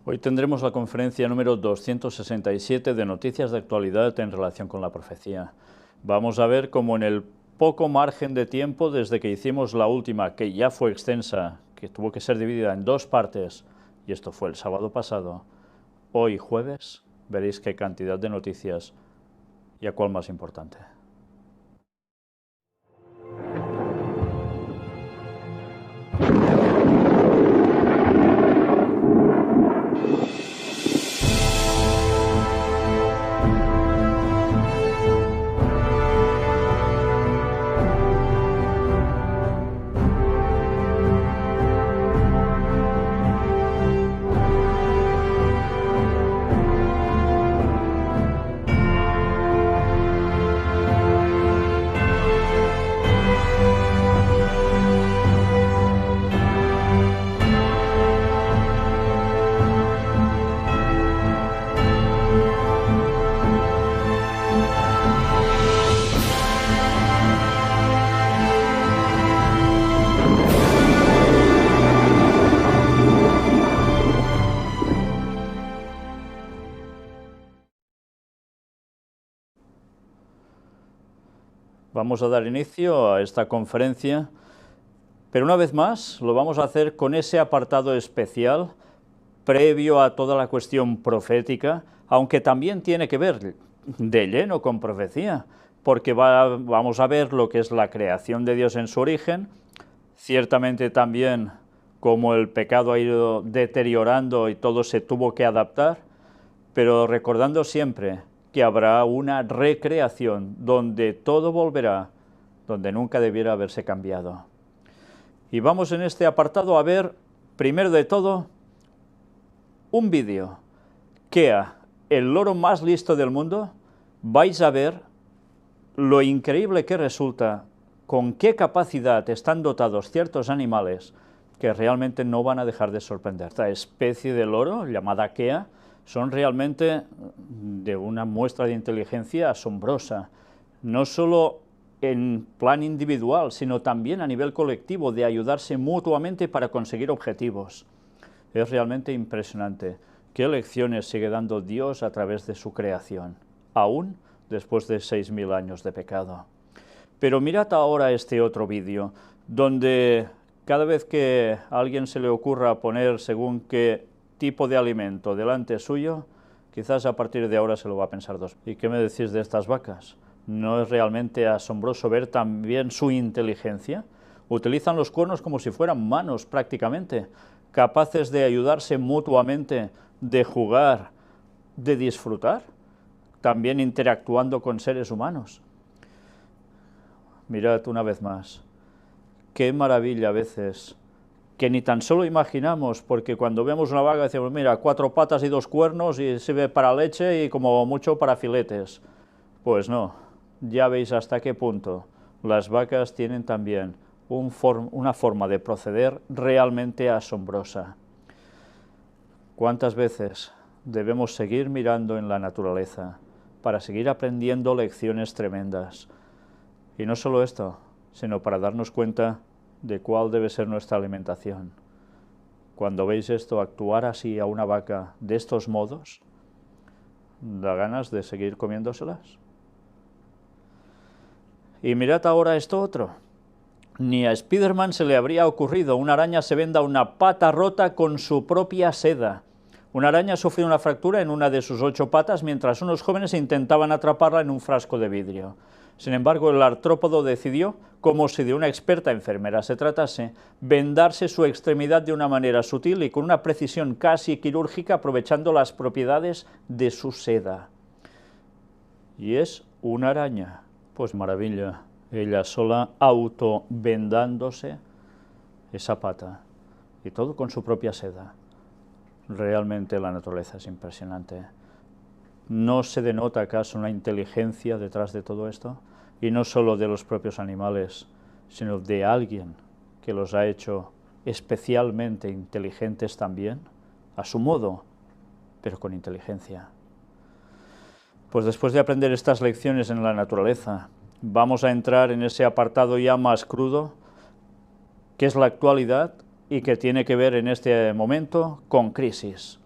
Hoy tendremos la conferencia número 267 de noticias de actualidad en relación con la profecía. Vamos a ver cómo en el poco margen de tiempo desde que hicimos la última, que ya fue extensa, que tuvo que ser dividida en dos partes, y esto fue el sábado pasado, hoy jueves veréis qué cantidad de noticias y a cuál más importante. Vamos a dar inicio a esta conferencia, pero una vez más lo vamos a hacer con ese apartado especial previo a toda la cuestión profética, aunque también tiene que ver de lleno con profecía, porque vamos a ver lo que es la creación de Dios en su origen, ciertamente también cómo el pecado ha ido deteriorando y todo se tuvo que adaptar, pero recordando siempre que habrá una recreación donde todo volverá, donde nunca debiera haberse cambiado. Y vamos en este apartado a ver, primero de todo, un vídeo que a el loro más listo del mundo vais a ver lo increíble que resulta, con qué capacidad están dotados ciertos animales que realmente no van a dejar de sorprender. Esta especie de loro, llamada Kea, son realmente de una muestra de inteligencia asombrosa, no solo en plan individual, sino también a nivel colectivo, de ayudarse mutuamente para conseguir objetivos. Es realmente impresionante qué lecciones sigue dando Dios a través de su creación, aún después de 6.000 años de pecado. Pero mirad ahora este otro vídeo, donde cada vez que a alguien se le ocurra poner según qué tipo de alimento delante suyo, quizás a partir de ahora se lo va a pensar dos. ¿Y qué me decís de estas vacas? ¿No es realmente asombroso ver también su inteligencia? Utilizan los cuernos como si fueran manos prácticamente, capaces de ayudarse mutuamente, de jugar, de disfrutar, también interactuando con seres humanos. Mirad una vez más, qué maravilla a veces, que ni tan solo imaginamos, porque cuando vemos una vaca decimos, mira, 4 patas y 2 cuernos y sirve para leche y como mucho para filetes. Pues no, ya veis hasta qué punto las vacas tienen también una forma de proceder realmente asombrosa. ¿Cuántas veces debemos seguir mirando en la naturaleza para seguir aprendiendo lecciones tremendas? Y no solo esto, sino para darnos cuenta de cuál debe ser nuestra alimentación. Cuando veis esto, actuar así a una vaca de estos modos, ¿da ganas de seguir comiéndoselas? Y mirad ahora esto otro. Ni a Spiderman se le habría ocurrido, una araña se venda una pata rota con su propia seda. Una araña sufrió una fractura en una de sus 8 patas mientras unos jóvenes intentaban atraparla en un frasco de vidrio. Sin embargo, el artrópodo decidió, como si de una experta enfermera se tratase, vendarse su extremidad de una manera sutil y con una precisión casi quirúrgica, aprovechando las propiedades de su seda. Y es una araña. Pues maravilla, ella sola auto-vendándose esa pata, y todo con su propia seda. Realmente la naturaleza es impresionante. ¿No se denota acaso una inteligencia detrás de todo esto? Y no solo de los propios animales, sino de alguien que los ha hecho especialmente inteligentes también, a su modo, pero con inteligencia. Pues después de aprender estas lecciones en la naturaleza, vamos a entrar en ese apartado ya más crudo, que es la actualidad y que tiene que ver en este momento con crisis.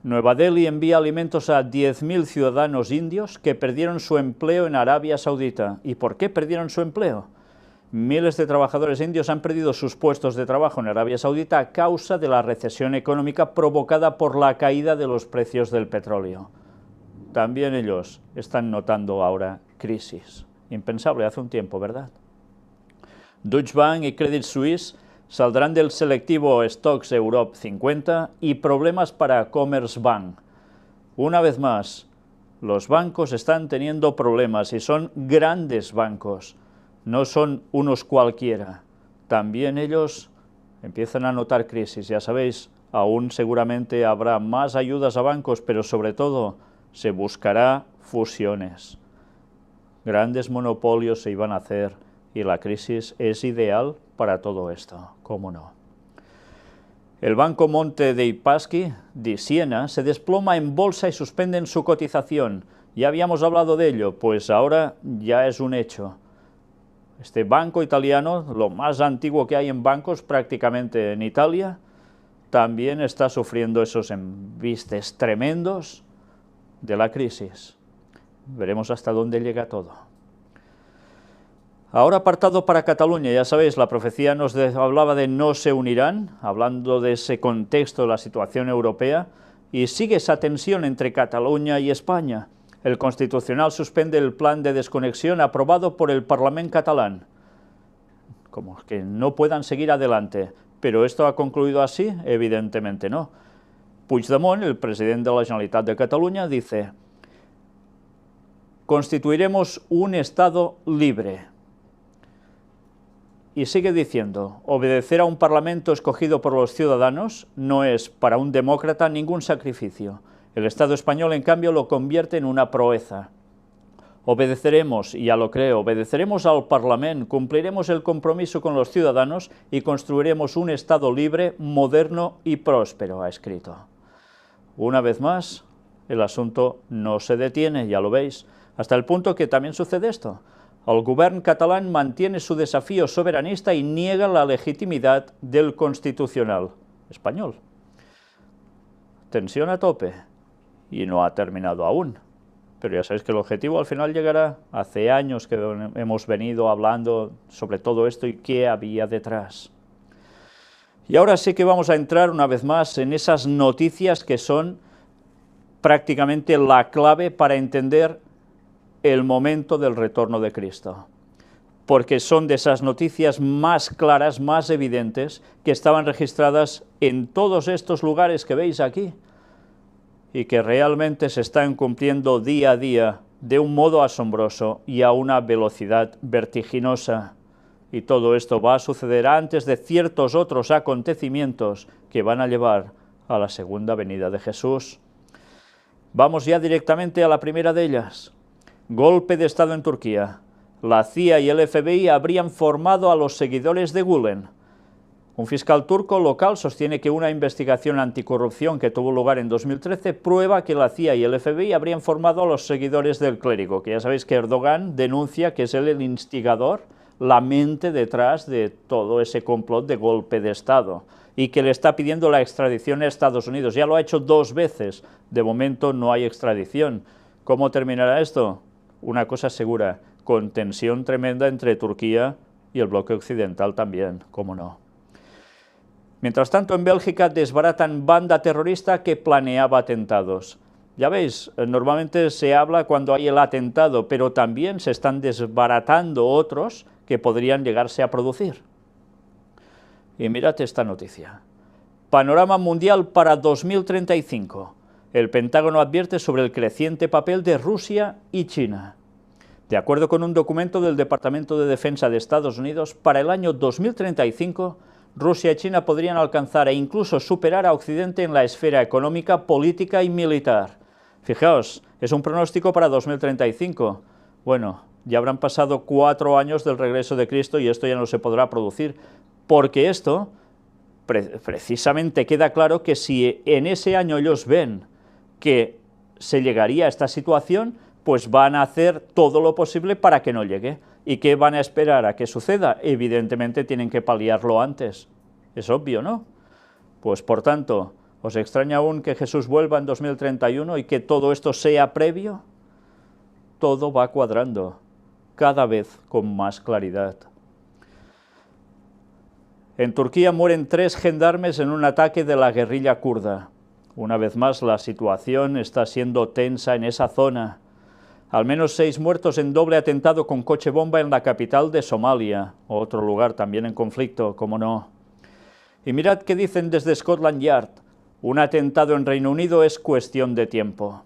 Nueva Delhi envía alimentos a 10.000 ciudadanos indios que perdieron su empleo en Arabia Saudita. ¿Y por qué perdieron su empleo? Miles de trabajadores indios han perdido sus puestos de trabajo en Arabia Saudita a causa de la recesión económica provocada por la caída de los precios del petróleo. También ellos están notando ahora crisis. Impensable hace un tiempo, ¿verdad? Deutsche Bank y Credit Suisse saldrán del selectivo Stocks Europe 50 y problemas para Commerzbank. Una vez más, los bancos están teniendo problemas y son grandes bancos, no son unos cualquiera. También ellos empiezan a notar crisis. Ya sabéis, aún seguramente habrá más ayudas a bancos, pero sobre todo se buscará fusiones. Grandes monopolios se iban a hacer y la crisis es ideal para todo esto, ¿cómo no? El Banco Monte dei Paschi de Siena se desploma en bolsa y suspenden su cotización. Ya habíamos hablado de ello, pues ahora ya es un hecho. Este banco italiano, lo más antiguo que hay en bancos prácticamente en Italia, también está sufriendo esos embistes tremendos de la crisis. Veremos hasta dónde llega todo. Ahora apartado para Cataluña, ya sabéis, la profecía nos hablaba de no se unirán, hablando de ese contexto de la situación europea, y sigue esa tensión entre Cataluña y España. El Constitucional suspende el plan de desconexión aprobado por el Parlament catalán. Como que no puedan seguir adelante. ¿Pero esto ha concluido así? Evidentemente no. Puigdemont, el presidente de la Generalitat de Cataluña, dice: constituiremos un Estado libre. Y sigue diciendo: obedecer a un parlamento escogido por los ciudadanos no es para un demócrata ningún sacrificio. El Estado español, en cambio, lo convierte en una proeza. Obedeceremos, y ya lo creo, obedeceremos al Parlamento, cumpliremos el compromiso con los ciudadanos y construiremos un Estado libre, moderno y próspero, ha escrito. Una vez más, el asunto no se detiene, ya lo veis, hasta el punto que también sucede esto. El gobierno catalán mantiene su desafío soberanista y niega la legitimidad del Constitucional español. Tensión a tope, y no ha terminado aún. Pero ya sabéis que el objetivo al final llegará. Hace años que hemos venido hablando sobre todo esto y qué había detrás. Y ahora sí que vamos a entrar una vez más en esas noticias que son prácticamente la clave para entender el momento del retorno de Cristo, porque son de esas noticias más claras, más evidentes, que estaban registradas en todos estos lugares que veis aquí, y que realmente se están cumpliendo día a día de un modo asombroso y a una velocidad vertiginosa. Y todo esto va a suceder antes de ciertos otros acontecimientos que van a llevar a la segunda venida de Jesús. Vamos ya directamente a la primera de ellas. Golpe de Estado en Turquía. La CIA y el FBI habrían formado a los seguidores de Gülen. Un fiscal turco local sostiene que una investigación anticorrupción que tuvo lugar en 2013 prueba que la CIA y el FBI habrían formado a los seguidores del clérigo, que ya sabéis que Erdogan denuncia que es él el instigador, la mente detrás de todo ese complot de golpe de Estado, y que le está pidiendo la extradición a Estados Unidos. Ya lo ha hecho 2 veces, de momento no hay extradición. ¿Cómo terminará esto? Una cosa segura, con tensión tremenda entre Turquía y el bloque occidental también, cómo no. Mientras tanto, en Bélgica desbaratan banda terrorista que planeaba atentados. Ya veis, normalmente se habla cuando hay el atentado, pero también se están desbaratando otros que podrían llegarse a producir. Y mirad esta noticia. Panorama mundial para 2035. El Pentágono advierte sobre el creciente papel de Rusia y China. De acuerdo con un documento del Departamento de Defensa de Estados Unidos, para el año 2035, Rusia y China podrían alcanzar e incluso superar a Occidente en la esfera económica, política y militar. Fijaos, es un pronóstico para 2035. Bueno, ya habrán pasado 4 años del regreso de Cristo y esto ya no se podrá producir, porque esto precisamente queda claro que si en ese año ellos ven que se llegaría a esta situación, pues van a hacer todo lo posible para que no llegue. ¿Y qué van a esperar a que suceda? Evidentemente tienen que paliarlo antes. Es obvio, ¿no? Pues por tanto, ¿Os extraña aún que Jesús vuelva en 2031 y que todo esto sea previo? Todo va cuadrando, cada vez con más claridad. En Turquía mueren 3 gendarmes en un ataque de la guerrilla kurda. Una vez más, la situación está siendo tensa en esa zona. Al menos 6 muertos en doble atentado con coche bomba en la capital de Somalia, otro lugar también en conflicto, como no. Y mirad qué dicen desde Scotland Yard. Un atentado en Reino Unido es cuestión de tiempo.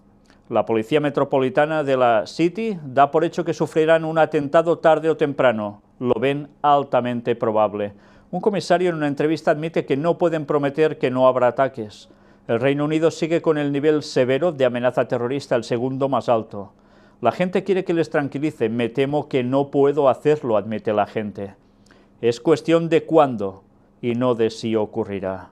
La Policía Metropolitana de la City da por hecho que sufrirán un atentado tarde o temprano. Lo ven altamente probable. Un comisario en una entrevista admite que no pueden prometer que no habrá ataques. El Reino Unido sigue con el nivel severo de amenaza terrorista, el segundo más alto. La gente quiere que les tranquilice. Me temo que no puedo hacerlo, admite la gente. Es cuestión de cuándo y no de si ocurrirá.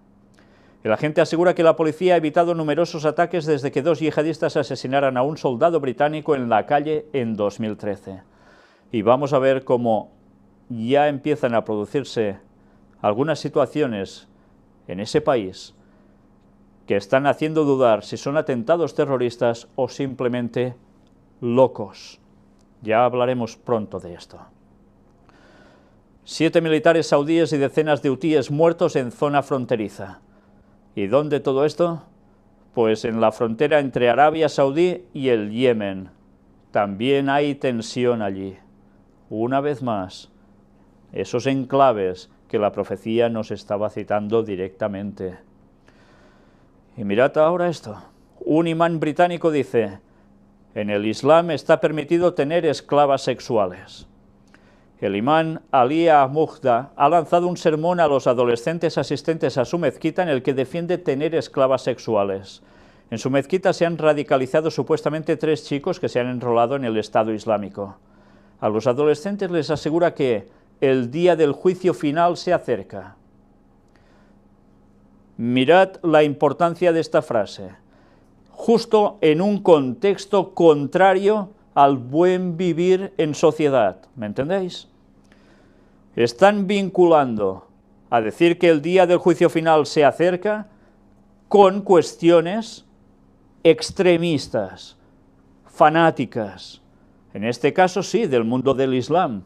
El agente asegura que la policía ha evitado numerosos ataques desde que 2 yihadistas asesinaran a un soldado británico en la calle en 2013. Y vamos a ver cómo ya empiezan a producirse algunas situaciones en ese país que están haciendo dudar si son atentados terroristas o simplemente locos. Ya hablaremos pronto de esto. 7 militares saudíes y decenas de hutíes muertos en zona fronteriza. ¿Y dónde todo esto? Pues en la frontera entre Arabia Saudí y el Yemen. También hay tensión allí. Una vez más, esos enclaves que la profecía nos estaba citando directamente. Y mirad ahora esto. Un imán británico dice: en el Islam está permitido tener esclavas sexuales. El imán Ali Ahmada ha lanzado un sermón a los adolescentes asistentes a su mezquita en el que defiende tener esclavas sexuales. En su mezquita se han radicalizado supuestamente 3 chicos que se han enrolado en el Estado Islámico. A los adolescentes les asegura que el día del juicio final se acerca. Mirad la importancia de esta frase. Justo en un contexto contrario al buen vivir en sociedad, ¿me entendéis? Están vinculando a decir que el día del juicio final se acerca con cuestiones extremistas, fanáticas, en este caso sí, del mundo del Islam.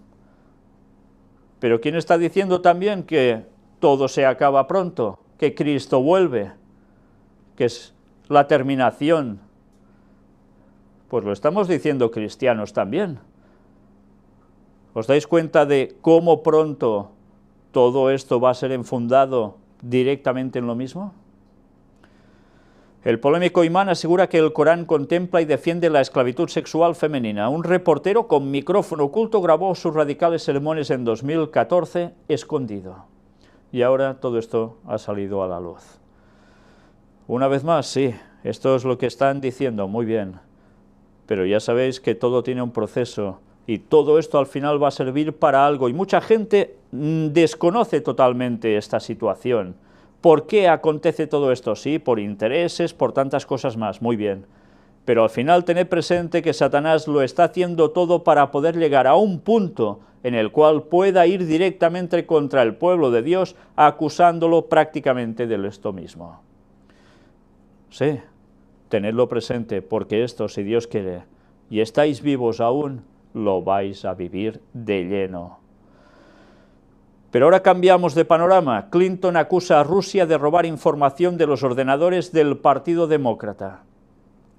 Pero ¿quién está diciendo también que todo se acaba pronto, que Cristo vuelve, que es la terminación? Pues lo estamos diciendo cristianos también. ¿Os dais cuenta de cómo pronto todo esto va a ser enfundado directamente en lo mismo? El polémico imán asegura que el Corán contempla y defiende la esclavitud sexual femenina. Un reportero con micrófono oculto grabó sus radicales sermones en 2014 escondido. Y ahora todo esto ha salido a la luz. Una vez más, sí, esto es lo que están diciendo, muy bien. Pero ya sabéis que todo tiene un proceso y todo esto al final va a servir para algo. Y mucha gente desconoce totalmente esta situación. ¿Por qué acontece todo esto? Sí, por intereses, por tantas cosas más, muy bien. Pero al final tened presente que Satanás lo está haciendo todo para poder llegar a un punto en el cual pueda ir directamente contra el pueblo de Dios, acusándolo prácticamente de esto mismo. Sí, tenedlo presente, porque esto, si Dios quiere, y estáis vivos aún, lo vais a vivir de lleno. Pero ahora cambiamos de panorama. Clinton acusa a Rusia de robar información de los ordenadores del Partido Demócrata.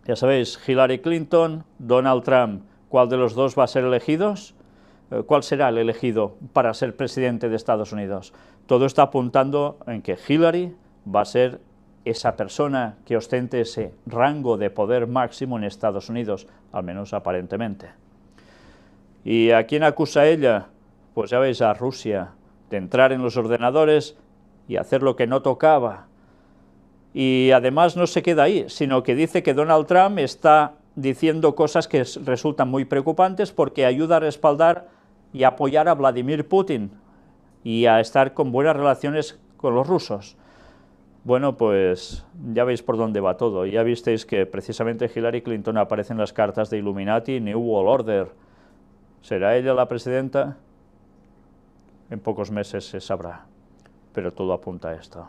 Ya sabéis, Hillary Clinton, Donald Trump, ¿cuál de los dos va a ser elegido? ¿Cuál será el elegido para ser presidente de Estados Unidos? Todo está apuntando en que Hillary va a ser esa persona que ostente ese rango de poder máximo en Estados Unidos, al menos aparentemente. ¿Y a quién acusa ella? Pues ya veis, a Rusia, de entrar en los ordenadores y hacer lo que no tocaba. Y además no se queda ahí, sino que dice que Donald Trump está diciendo cosas que resultan muy preocupantes porque ayuda a respaldar y apoyar a Vladimir Putin y a estar con buenas relaciones con los rusos. Bueno, pues ya veis por dónde va todo. Ya visteis que precisamente Hillary Clinton aparece en las cartas de Illuminati, New World Order. ¿Será ella la presidenta? En pocos meses se sabrá, pero todo apunta a esto.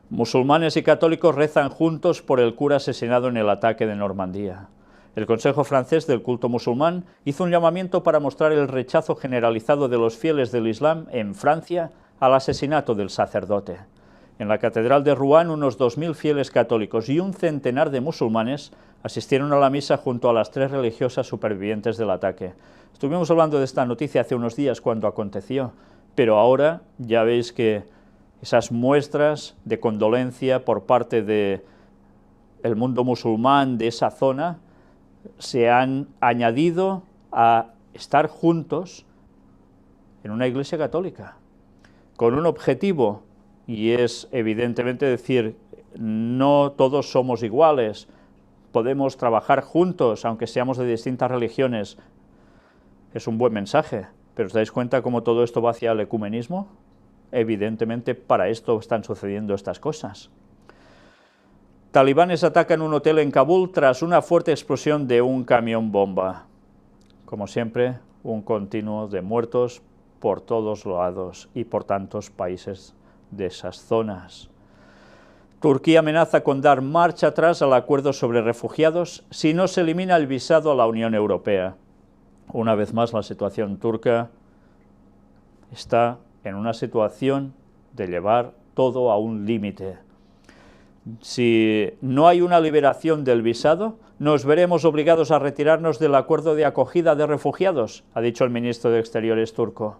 Musulmanes y católicos rezan juntos por el cura asesinado en el ataque de Normandía. El Consejo francés del culto musulmán hizo un llamamiento para mostrar el rechazo generalizado de los fieles del Islam en Francia al asesinato del sacerdote. En la catedral de Rouen, unos 2000 fieles católicos y un centenar de musulmanes asistieron a la misa junto a las 3 religiosas supervivientes del ataque. Estuvimos hablando de esta noticia hace unos días cuando aconteció, pero ahora ya veis que esas muestras de condolencia por parte del mundo musulmán de esa zona se han añadido a estar juntos en una iglesia católica, con un objetivo, y es evidentemente decir, no todos somos iguales, podemos trabajar juntos, aunque seamos de distintas religiones. Es un buen mensaje, pero ¿os dais cuenta cómo todo esto va hacia el ecumenismo? Evidentemente para esto están sucediendo estas cosas. Talibanes atacan un hotel en Kabul tras una fuerte explosión de un camión bomba. Como siempre, un continuo de muertos por todos lados y por tantos países de esas zonas. Turquía amenaza con dar marcha atrás al acuerdo sobre refugiados si no se elimina el visado a la Unión Europea. Una vez más, la situación turca está en una situación de llevar todo a un límite. Si no hay una liberación del visado, nos veremos obligados a retirarnos del acuerdo de acogida de refugiados, ha dicho el ministro de Exteriores turco.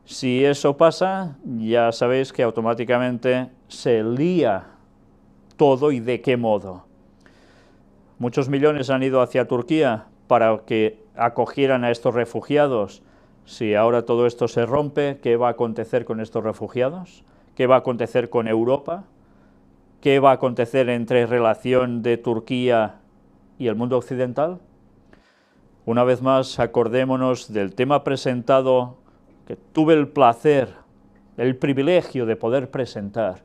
Si eso pasa, ya sabéis que automáticamente se lía todo y de qué modo. Muchos millones han ido hacia Turquía para que acogieran a estos refugiados. Si ahora todo esto se rompe, ¿qué va a acontecer con estos refugiados? ¿Qué va a acontecer con Europa? ¿Qué va a acontecer entre relación de Turquía y el mundo occidental? Una vez más, acordémonos del tema presentado que tuve el placer, el privilegio de poder presentar,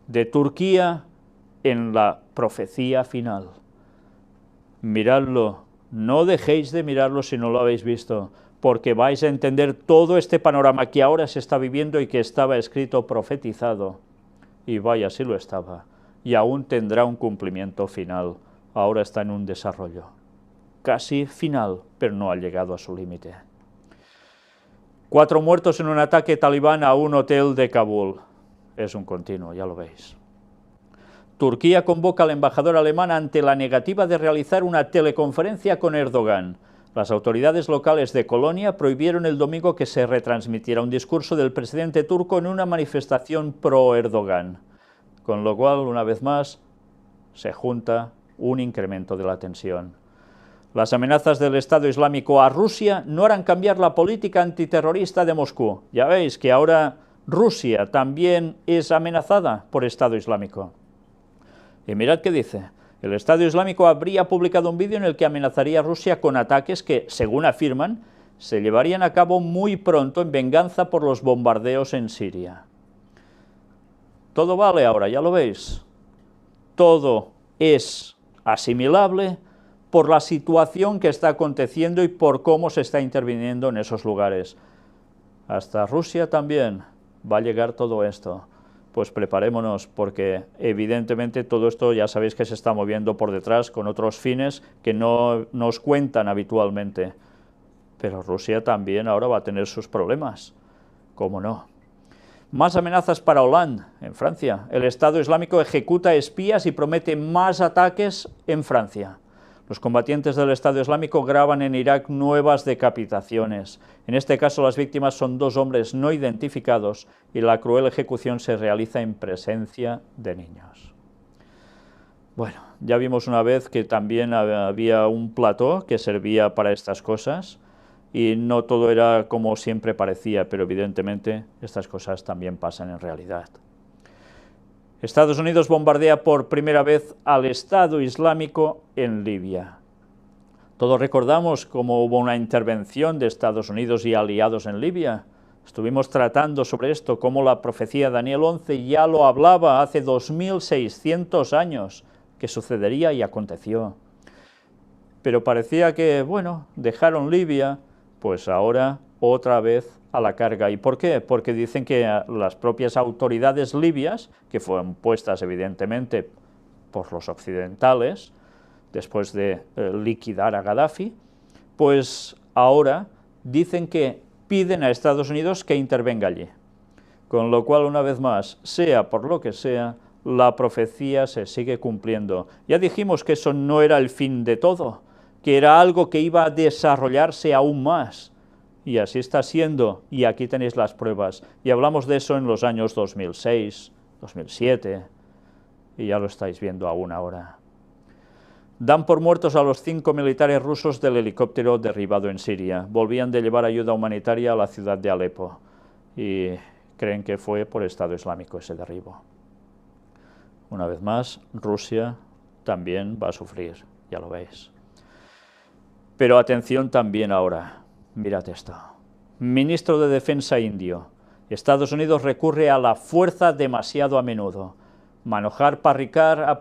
de Turquía en la profecía final. Miradlo, no dejéis de mirarlo si no lo habéis visto, porque vais a entender todo este panorama que ahora se está viviendo y que estaba escrito, profetizado, y vaya, sí lo estaba, y aún tendrá un cumplimiento final, ahora está en un desarrollo, casi final, pero no ha llegado a su límite. 4 muertos en un ataque talibán a un hotel de Kabul, es un continuo, ya lo veis. Turquía convoca al embajador alemán ante la negativa de realizar una teleconferencia con Erdogan. Las autoridades locales de Colonia prohibieron el domingo que se retransmitiera un discurso del presidente turco en una manifestación pro-Erdogan, con lo cual, una vez más, se junta un incremento de la tensión. Las amenazas del Estado Islámico a Rusia no harán cambiar la política antiterrorista de Moscú. Ya veis que ahora Rusia también es amenazada por Estado Islámico. Y mirad qué dice. El Estado Islámico habría publicado un vídeo en el que amenazaría a Rusia con ataques que, según afirman, se llevarían a cabo muy pronto en venganza por los bombardeos en Siria. Todo vale ahora, ya lo veis. Todo es asimilable por la situación que está aconteciendo y por cómo se está interviniendo en esos lugares. Hasta Rusia también va a llegar todo esto. Pues preparémonos, porque evidentemente todo esto ya sabéis que se está moviendo por detrás con otros fines que no nos cuentan habitualmente. Pero Rusia también ahora va a tener sus problemas, ¿cómo no? Más amenazas para Hollande, en Francia. El Estado Islámico ejecuta espías y promete más ataques en Francia. Los combatientes del Estado Islámico graban en Irak nuevas decapitaciones. En este caso las víctimas son 2 hombres no identificados y la cruel ejecución se realiza en presencia de niños. Bueno, ya vimos una vez que también había un plató que servía para estas cosas y no todo era como siempre parecía, pero evidentemente estas cosas también pasan en realidad. Estados Unidos bombardea por primera vez al Estado Islámico en Libia. Todos recordamos cómo hubo una intervención de Estados Unidos y aliados en Libia. Estuvimos tratando sobre esto, cómo la profecía de Daniel 11 ya lo hablaba hace 2600 años, que sucedería y aconteció. Pero parecía que, bueno, dejaron Libia, pues ahora otra vez a la carga. ¿Y por qué? Porque dicen que las propias autoridades libias, que fueron puestas evidentemente por los occidentales, después de liquidar a Gaddafi, pues ahora dicen que piden a Estados Unidos que intervenga allí. Con lo cual, una vez más, sea por lo que sea, la profecía se sigue cumpliendo. Ya dijimos que eso no era el fin de todo, que era algo que iba a desarrollarse aún más. Y así está siendo, y aquí tenéis las pruebas. Y hablamos de eso en los años 2006, 2007, y ya lo estáis viendo aún ahora. Dan por muertos a los 5 militares rusos del helicóptero derribado en Siria. Volvían de llevar ayuda humanitaria a la ciudad de Alepo, y creen que fue por Estado Islámico ese derribo. Una vez más, Rusia también va a sufrir, ya lo veis. Pero atención también ahora. Mirad esto. Ministro de Defensa indio. Estados Unidos recurre a la fuerza demasiado a menudo. Manohar Parrikar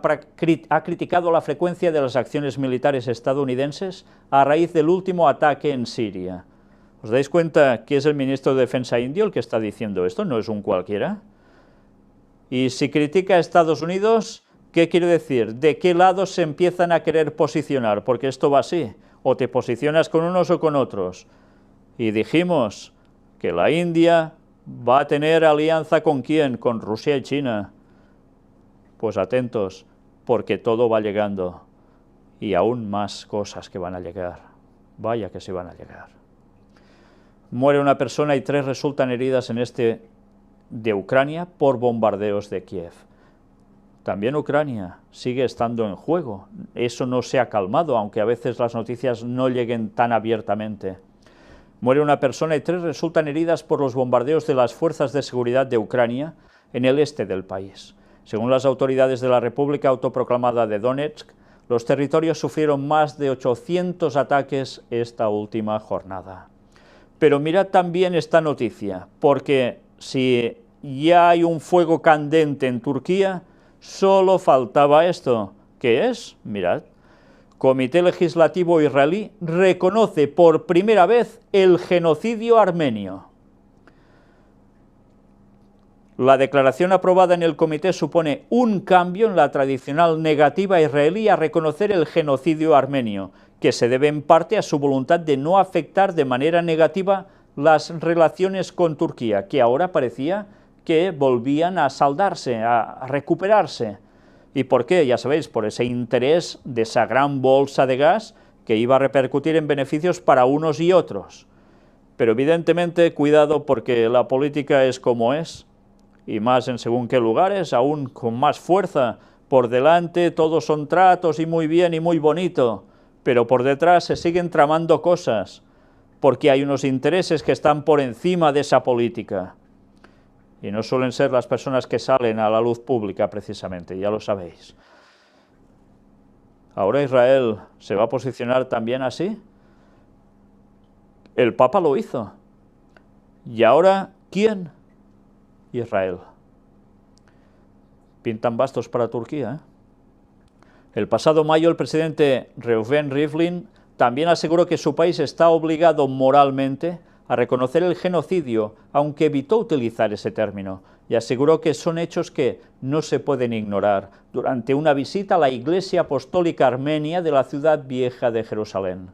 ha criticado la frecuencia de las acciones militares estadounidenses a raíz del último ataque en Siria. ¿Os dais cuenta que es el ministro de Defensa indio el que está diciendo esto? No es un cualquiera. Y si critica a Estados Unidos, ¿qué quiere decir? ¿De qué lado se empiezan a querer posicionar? Porque esto va así. O te posicionas con unos o con otros. Y dijimos que la India va a tener alianza ¿con quién? Con Rusia y China. Pues atentos, porque todo va llegando. Y aún más cosas que van a llegar. Vaya que se van a llegar. Muere una persona y 3 resultan heridas en este de Ucrania por bombardeos de Kiev. También Ucrania sigue estando en juego. Eso no se ha calmado, aunque a veces las noticias no lleguen tan abiertamente. Muere una persona y 3 resultan heridas por los bombardeos de las fuerzas de seguridad de Ucrania en el este del país. Según las autoridades de la República Autoproclamada de Donetsk, los territorios sufrieron más de 800 ataques esta última jornada. Pero mirad también esta noticia, porque si ya hay un fuego candente en Turquía, solo faltaba esto. ¿Qué es? Mirad. Comité Legislativo israelí reconoce por primera vez el genocidio armenio. La declaración aprobada en el comité supone un cambio en la tradicional negativa israelí a reconocer el genocidio armenio, que se debe en parte a su voluntad de no afectar de manera negativa las relaciones con Turquía, que ahora parecía que volvían a saldarse, a recuperarse. ¿Y por qué? Ya sabéis, por ese interés de esa gran bolsa de gas que iba a repercutir en beneficios para unos y otros. Pero evidentemente, cuidado, porque la política es como es, y más en según qué lugares, aún con más fuerza. Por delante todos son tratos y muy bien y muy bonito, pero por detrás se siguen tramando cosas, porque hay unos intereses que están por encima de esa política. Y no suelen ser las personas que salen a la luz pública precisamente, ya lo sabéis. ¿Ahora Israel se va a posicionar también así? El Papa lo hizo. ¿Y ahora quién? Israel. Pintan bastos para Turquía, ¿eh? El pasado mayo el presidente Reuven Rivlin también aseguró que su país está obligado moralmente a reconocer el genocidio, aunque evitó utilizar ese término, y aseguró que son hechos que no se pueden ignorar, durante una visita a la Iglesia Apostólica Armenia de la ciudad vieja de Jerusalén.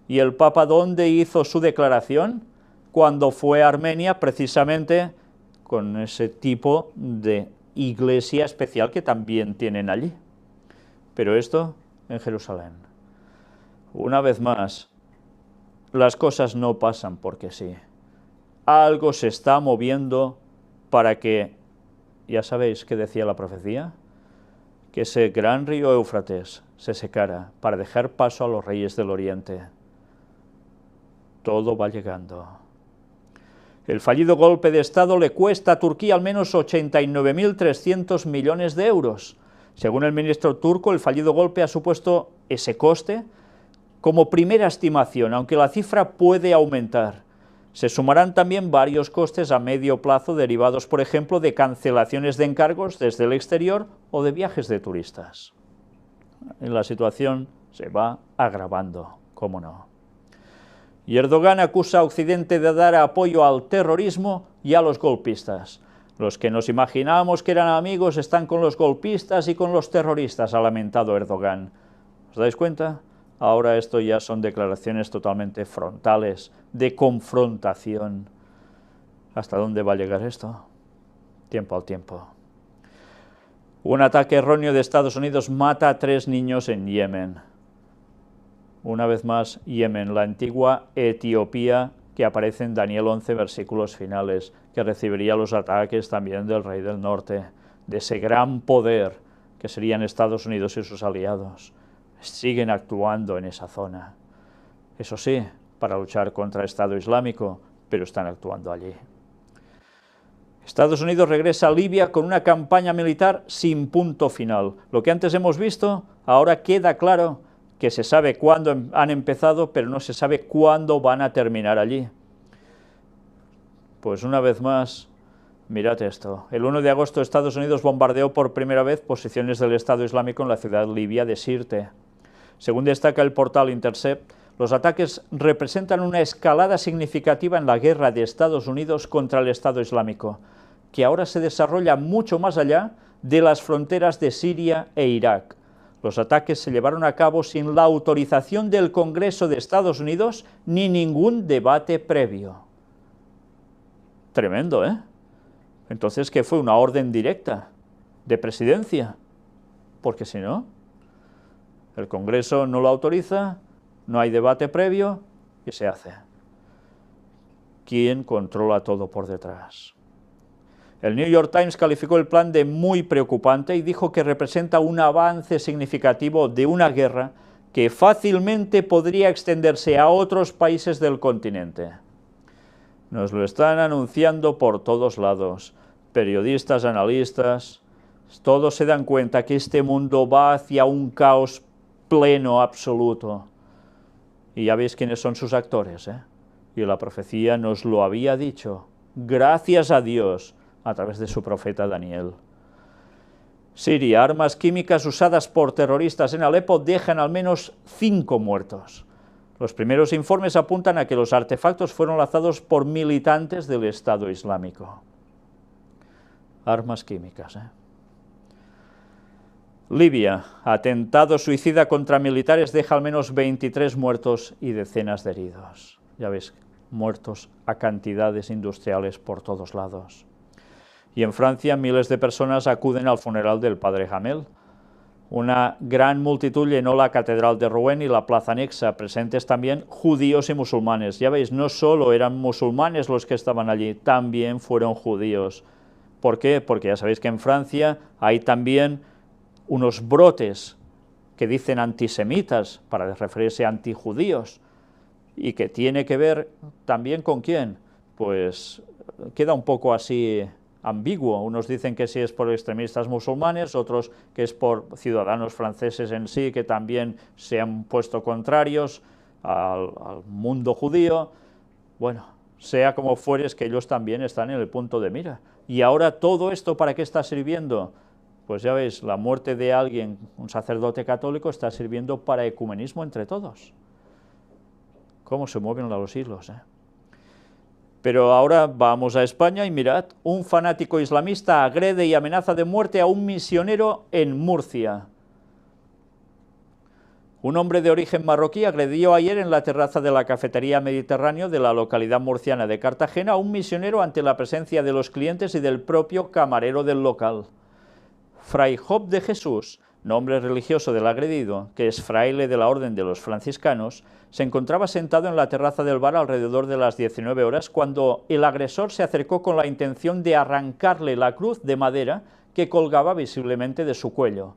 ¿Y el Papa dónde hizo su declaración? Cuando fue a Armenia, precisamente con ese tipo de iglesia especial que también tienen allí. Pero esto en Jerusalén. Una vez más, las cosas no pasan porque sí. Algo se está moviendo para que, ya sabéis qué decía la profecía, que ese gran río Éufrates se secara para dejar paso a los reyes del Oriente. Todo va llegando. El fallido golpe de Estado le cuesta a Turquía al menos 89.300 millones de euros. Según el ministro turco, el fallido golpe ha supuesto ese coste como primera estimación, aunque la cifra puede aumentar. Se sumarán también varios costes a medio plazo derivados, por ejemplo, de cancelaciones de encargos desde el exterior o de viajes de turistas. Y la situación se va agravando, ¿cómo no? Y Erdogan acusa a Occidente de dar apoyo al terrorismo y a los golpistas. Los que nos imaginábamos que eran amigos están con los golpistas y con los terroristas, ha lamentado Erdogan. ¿Os dais cuenta? Ahora esto ya son declaraciones totalmente frontales, de confrontación. ¿Hasta dónde va a llegar esto? Tiempo al tiempo. Un ataque erróneo de Estados Unidos mata a 3 niños en Yemen. Una vez más, Yemen, la antigua Etiopía que aparece en Daniel 11, versículos finales, que recibiría los ataques también del rey del norte, de ese gran poder que serían Estados Unidos y sus aliados. Siguen actuando en esa zona. Eso sí, para luchar contra el Estado Islámico, pero están actuando allí. Estados Unidos regresa a Libia con una campaña militar sin punto final. Lo que antes hemos visto, ahora queda claro que se sabe cuándo han empezado, pero no se sabe cuándo van a terminar allí. Pues una vez más, mirad esto. El 1 de agosto Estados Unidos bombardeó por primera vez posiciones del Estado Islámico en la ciudad libia de Sirte. Según destaca el portal Intercept, los ataques representan una escalada significativa en la guerra de Estados Unidos contra el Estado Islámico, que ahora se desarrolla mucho más allá de las fronteras de Siria e Irak. Los ataques se llevaron a cabo sin la autorización del Congreso de Estados Unidos ni ningún debate previo. Tremendo, ¿eh? Entonces, ¿qué fue? ¿Una orden directa de presidencia? Porque si no, el Congreso no lo autoriza, no hay debate previo, ¿qué se hace? ¿Quién controla todo por detrás? El New York Times calificó el plan de muy preocupante y dijo que representa un avance significativo de una guerra que fácilmente podría extenderse a otros países del continente. Nos lo están anunciando por todos lados, periodistas, analistas, todos se dan cuenta que este mundo va hacia un caos pleno, absoluto. Y ya veis quiénes son sus actores, ¿eh? Y la profecía nos lo había dicho, gracias a Dios, a través de su profeta Daniel. Siria, armas químicas usadas por terroristas en Alepo dejan al menos 5 muertos. Los primeros informes apuntan a que los artefactos fueron lanzados por militantes del Estado Islámico. Armas químicas, ¿eh? Libia, atentado suicida contra militares deja al menos 23 muertos y decenas de heridos. Ya veis, muertos a cantidades industriales por todos lados. Y en Francia, miles de personas acuden al funeral del padre Hamel. Una gran multitud llenó la catedral de Rouen y la plaza anexa, presentes también judíos y musulmanes. Ya veis, no solo eran musulmanes los que estaban allí, también fueron judíos. ¿Por qué? Porque ya sabéis que en Francia hay también unos brotes que dicen antisemitas, para referirse a antijudíos, y que tiene que ver también con quién. Pues queda un poco así ambiguo. Unos dicen que sí es por extremistas musulmanes, otros que es por ciudadanos franceses en sí, que también se han puesto contrarios al mundo judío. Bueno, sea como fuere, es que ellos también están en el punto de mira. Y ahora todo esto, ¿para qué está sirviendo? Pues ya veis, la muerte de alguien, un sacerdote católico, está sirviendo para ecumenismo entre todos. ¿Cómo se mueven los hilos, eh? Pero ahora vamos a España y mirad, un fanático islamista agrede y amenaza de muerte a un misionero en Murcia. Un hombre de origen marroquí agredió ayer en la terraza de la cafetería Mediterráneo de la localidad murciana de Cartagena a un misionero ante la presencia de los clientes y del propio camarero del local. Fray Job de Jesús, nombre religioso del agredido, que es fraile de la Orden de los Franciscanos, se encontraba sentado en la terraza del bar alrededor de las 19 horas cuando el agresor se acercó con la intención de arrancarle la cruz de madera que colgaba visiblemente de su cuello.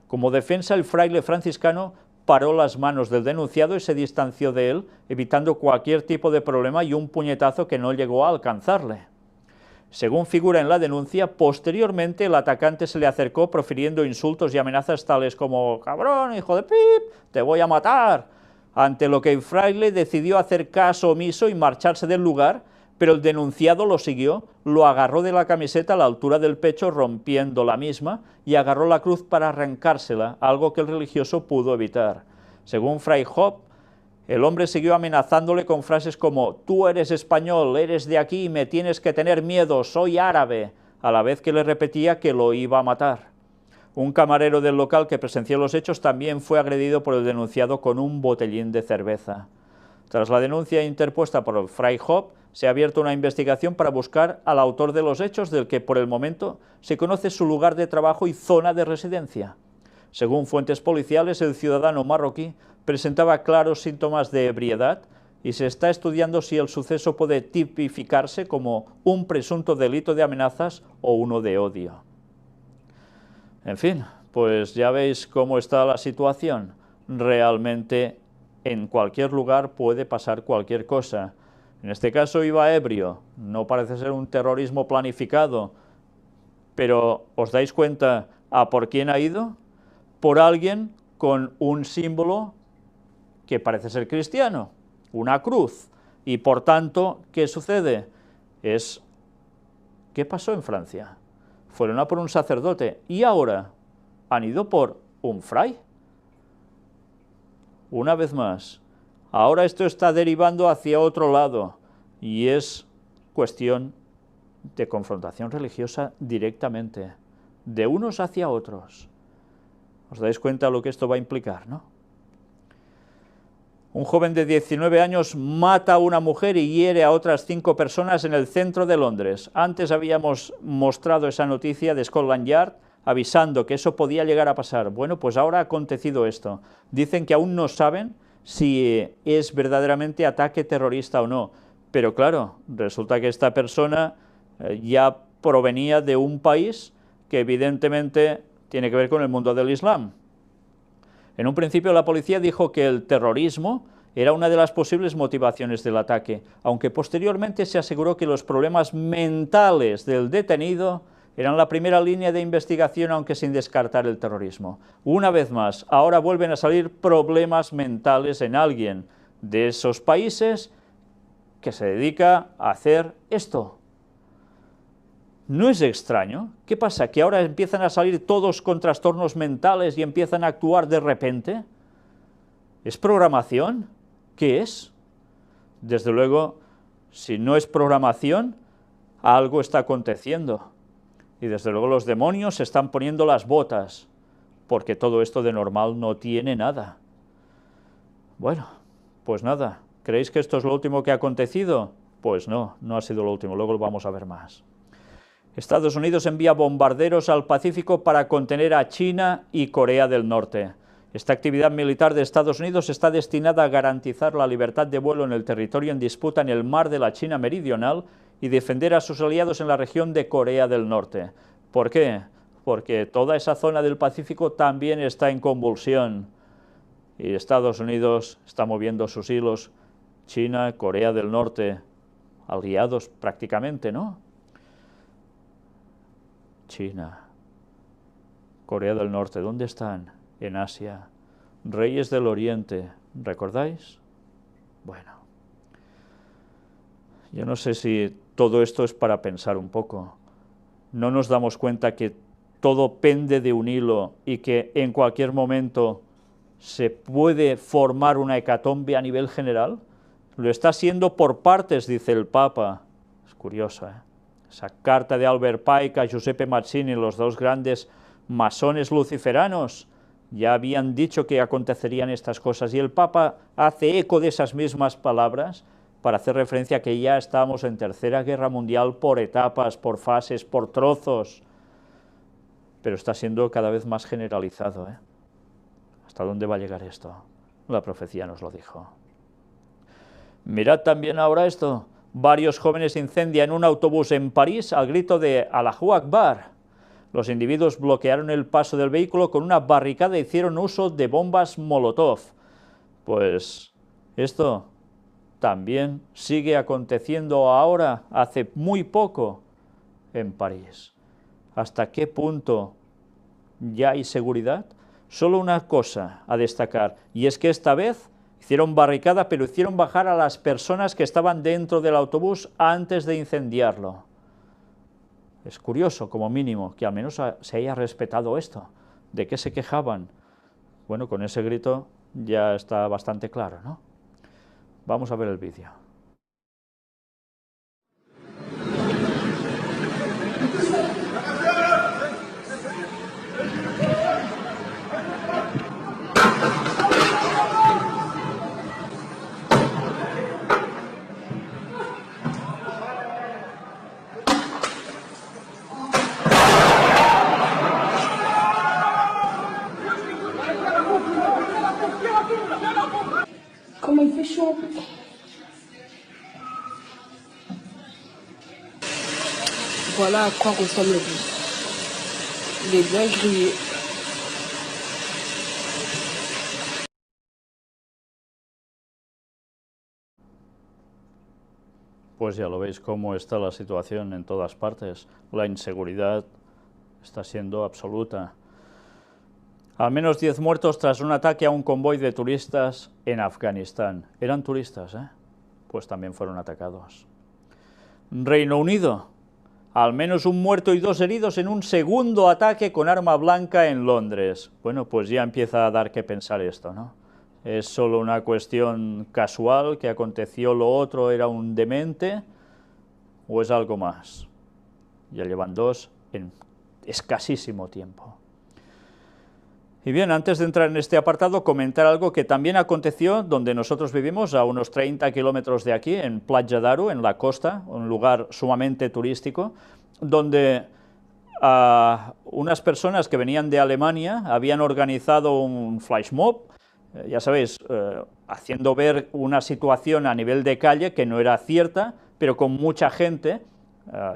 Como defensa, el fraile franciscano paró las manos del denunciado y se distanció de él, evitando cualquier tipo de problema y un puñetazo que no llegó a alcanzarle. Según figura en la denuncia, posteriormente el atacante se le acercó profiriendo insultos y amenazas tales como «cabrón, hijo de pip, te voy a matar», ante lo que el fraile decidió hacer caso omiso y marcharse del lugar, pero el denunciado lo siguió, lo agarró de la camiseta a la altura del pecho rompiendo la misma y agarró la cruz para arrancársela, algo que el religioso pudo evitar. Según Fray Job, El hombre siguió amenazándole con frases como «tú eres español, eres de aquí, me tienes que tener miedo, soy árabe», a la vez que le repetía que lo iba a matar. Un camarero del local que presenció los hechos también fue agredido por el denunciado con un botellín de cerveza. Tras la denuncia interpuesta por Freihof, se ha abierto una investigación para buscar al autor de los hechos, del que por el momento se conoce su lugar de trabajo y zona de residencia. Según fuentes policiales, el ciudadano marroquí presentaba claros síntomas de ebriedad y se está estudiando si el suceso puede tipificarse como un presunto delito de amenazas o uno de odio. En fin, pues ya veis cómo está la situación. Realmente en cualquier lugar puede pasar cualquier cosa. En este caso iba ebrio, no parece ser un terrorismo planificado, pero ¿os dais cuenta a por quién ha ido? Por alguien con un símbolo que parece ser cristiano, una cruz, y por tanto, ¿qué sucede? ¿Qué pasó en Francia? Fueron a por un sacerdote, y ahora han ido por un fray. Una vez más, ahora esto está derivando hacia otro lado, y es cuestión de confrontación religiosa directamente, de unos hacia otros. ¿Os dais cuenta de lo que esto va a implicar, no? Un joven de 19 años mata a una mujer y hiere a otras 5 personas en el centro de Londres. Antes habíamos mostrado esa noticia de Scotland Yard avisando que eso podía llegar a pasar. Bueno, pues ahora ha acontecido esto. Dicen que aún no saben si es verdaderamente ataque terrorista o no, pero claro, resulta que esta persona ya provenía de un país que evidentemente tiene que ver con el mundo del Islam. En un principio la policía dijo que el terrorismo era una de las posibles motivaciones del ataque, aunque posteriormente se aseguró que los problemas mentales del detenido eran la primera línea de investigación, aunque sin descartar el terrorismo. Una vez más, ahora vuelven a salir problemas mentales en alguien de esos países que se dedica a hacer esto. ¿No es extraño? ¿Qué pasa? ¿Que ahora empiezan a salir todos con trastornos mentales y empiezan a actuar de repente? ¿Es programación? ¿Qué es? Desde luego, si no es programación, algo está aconteciendo. Y desde luego los demonios se están poniendo las botas, porque todo esto de normal no tiene nada. Bueno, pues nada, ¿creéis que esto es lo último que ha acontecido? Pues no, no ha sido lo último, luego lo vamos a ver más. Estados Unidos envía bombarderos al Pacífico para contener a China y Corea del Norte. Esta actividad militar de Estados Unidos está destinada a garantizar la libertad de vuelo en el territorio en disputa en el mar de la China Meridional y defender a sus aliados en la región de Corea del Norte. ¿Por qué? Porque toda esa zona del Pacífico también está en convulsión y Estados Unidos está moviendo sus hilos. China, Corea del Norte, aliados prácticamente, ¿no? China, Corea del Norte, ¿dónde están? En Asia. Reyes del Oriente, ¿recordáis? Bueno, yo no sé si todo esto es para pensar un poco. ¿No nos damos cuenta que todo pende de un hilo y que en cualquier momento se puede formar una hecatombe a nivel general? Lo está haciendo por partes, dice el Papa. Es curioso, ¿eh? Esa carta de Albert Pike a Giuseppe Mazzini, los dos grandes masones luciferanos, ya habían dicho que acontecerían estas cosas, y el Papa hace eco de esas mismas palabras para hacer referencia a que ya estamos en Tercera Guerra Mundial por etapas, por fases, por trozos, pero está siendo cada vez más generalizado, ¿eh? ¿Hasta dónde va a llegar esto? La profecía nos lo dijo. Mirad también ahora esto. Varios jóvenes incendian un autobús en París al grito de Allahu Akbar. Los individuos bloquearon el paso del vehículo con una barricada e hicieron uso de bombas Molotov. Pues esto también sigue aconteciendo ahora, hace muy poco, en París. ¿Hasta qué punto ya hay seguridad? Solo una cosa a destacar, y es que esta vez hicieron barricada, pero hicieron bajar a las personas que estaban dentro del autobús antes de incendiarlo. Es curioso, como mínimo, que al menos se haya respetado esto. ¿De qué se quejaban? Bueno, con ese grito ya está bastante claro, ¿no? Vamos a ver el vídeo. Comment il fait chaud. Voilà à quoi ressemble le blé. Il est bien grillé. Pues ya lo veis cómo está la situación en todas partes. La inseguridad está siendo absoluta. Al menos 10 muertos tras un ataque a un convoy de turistas en Afganistán. Eran turistas, ¿eh? Pues también fueron atacados. Reino Unido. Al menos un muerto y 2 heridos en un segundo ataque con arma blanca en Londres. Bueno, pues ya empieza a dar que pensar esto, ¿no? ¿Es solo una cuestión casual que aconteció lo otro, era un demente? ¿O es algo más? Ya llevan 2 en escasísimo tiempo. Y bien, antes de entrar en este apartado, comentar algo que también aconteció donde nosotros vivimos, a unos 30 kilómetros de aquí, en Platja d'Aro, en la costa, un lugar sumamente turístico, donde unas personas que venían de Alemania habían organizado un flash mob, ya sabéis, haciendo ver una situación a nivel de calle que no era cierta, pero con mucha gente.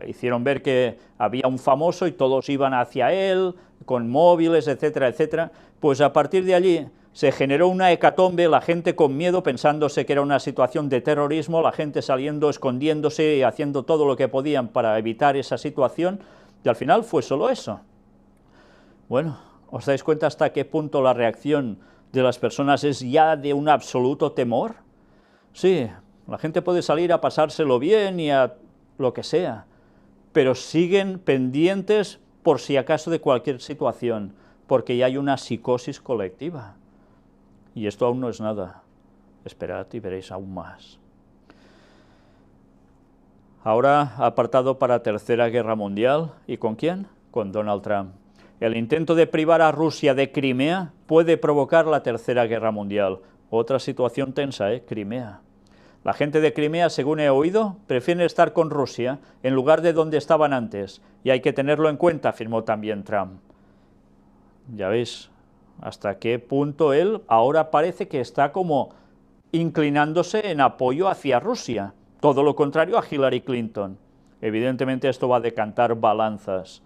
Hicieron ver que había un famoso y todos iban hacia él, con móviles, etcétera, etcétera. Pues a partir de allí se generó una hecatombe, la gente con miedo, pensándose que era una situación de terrorismo, la gente saliendo, escondiéndose y haciendo todo lo que podían para evitar esa situación, y al final fue solo eso. Bueno, ¿os dais cuenta hasta qué punto la reacción de las personas es ya de un absoluto temor? Sí, la gente puede salir a pasárselo bien y a lo que sea, pero siguen pendientes por si acaso de cualquier situación, porque ya hay una psicosis colectiva. Y esto aún no es nada. Esperad y veréis aún más. Ahora apartado para Tercera Guerra Mundial. ¿Y con quién? Con Donald Trump. El intento de privar a Rusia de Crimea puede provocar la Tercera Guerra Mundial. Otra situación tensa, Crimea. La gente de Crimea, según he oído, prefiere estar con Rusia en lugar de donde estaban antes, y hay que tenerlo en cuenta, afirmó también Trump. Ya veis hasta qué punto él ahora parece que está como inclinándose en apoyo hacia Rusia, todo lo contrario a Hillary Clinton. Evidentemente esto va a decantar balanzas,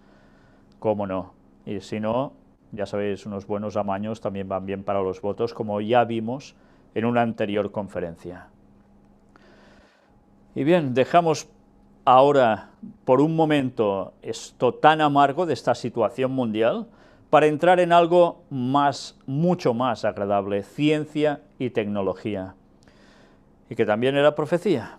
cómo no, y si no, ya sabéis, unos buenos amaños también van bien para los votos, como ya vimos en una anterior conferencia. Y bien, dejamos ahora por un momento esto tan amargo de esta situación mundial para entrar en algo más, mucho más agradable, ciencia y tecnología, y que también era profecía.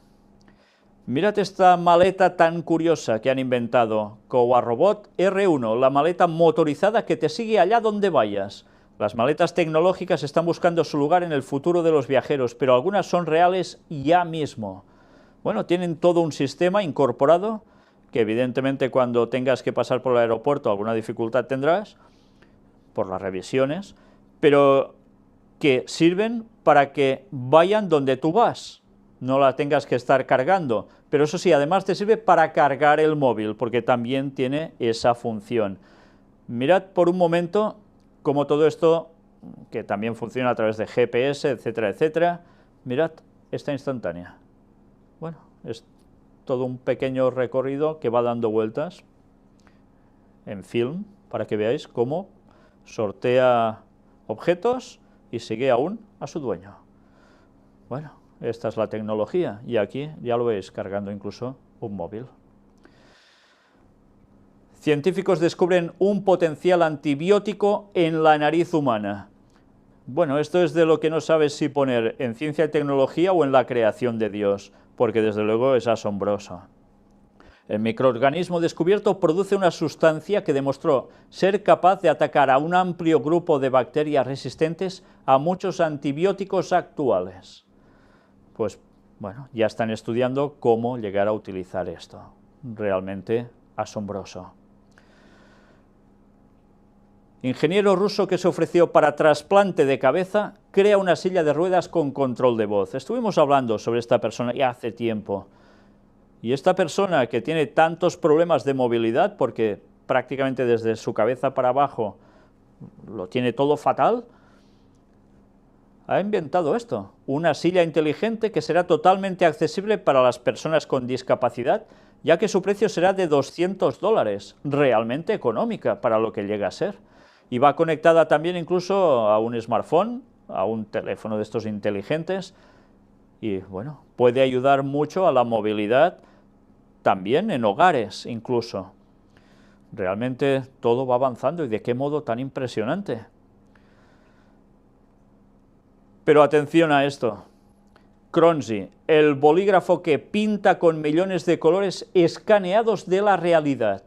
Mirad esta maleta tan curiosa que han inventado, Cowarobot R1, la maleta motorizada que te sigue allá donde vayas. Las maletas tecnológicas están buscando su lugar en el futuro de los viajeros, pero algunas son reales ya mismo. Bueno, tienen todo un sistema incorporado, que evidentemente cuando tengas que pasar por el aeropuerto alguna dificultad tendrás, por las revisiones, pero que sirven para que vayan donde tú vas, no la tengas que estar cargando, pero eso sí, además te sirve para cargar el móvil, porque también tiene esa función. Mirad por un momento cómo todo esto, que también funciona a través de GPS, etcétera, etcétera, mirad esta instantánea. Bueno, es todo un pequeño recorrido que va dando vueltas en film, para que veáis cómo sortea objetos y sigue aún a su dueño. Bueno, esta es la tecnología, y aquí ya lo veis cargando incluso un móvil. Científicos descubren un potencial antibiótico en la nariz humana. Bueno, esto es de lo que no sabes si poner en ciencia y tecnología o en la creación de Dios, porque desde luego es asombroso. El microorganismo descubierto produce una sustancia que demostró ser capaz de atacar a un amplio grupo de bacterias resistentes a muchos antibióticos actuales. pues bueno, ya están estudiando cómo llegar a utilizar esto. Realmente asombroso. Ingeniero ruso que se ofreció para trasplante de cabeza, crea una silla de ruedas con control de voz. Estuvimos hablando sobre esta persona ya hace tiempo. Y esta persona que tiene tantos problemas de movilidad, porque prácticamente desde su cabeza para abajo lo tiene todo fatal, ha inventado esto, una silla inteligente que será totalmente accesible para las personas con discapacidad, ya que su precio será de $200, realmente económica para lo que llega a ser. Y va conectada también incluso a un smartphone, a un teléfono de estos inteligentes, y bueno, puede ayudar mucho a la movilidad, también en hogares incluso. Realmente todo va avanzando, y de qué modo tan impresionante. Pero atención a esto, Cronzy, el bolígrafo que pinta con millones de colores escaneados de la realidad.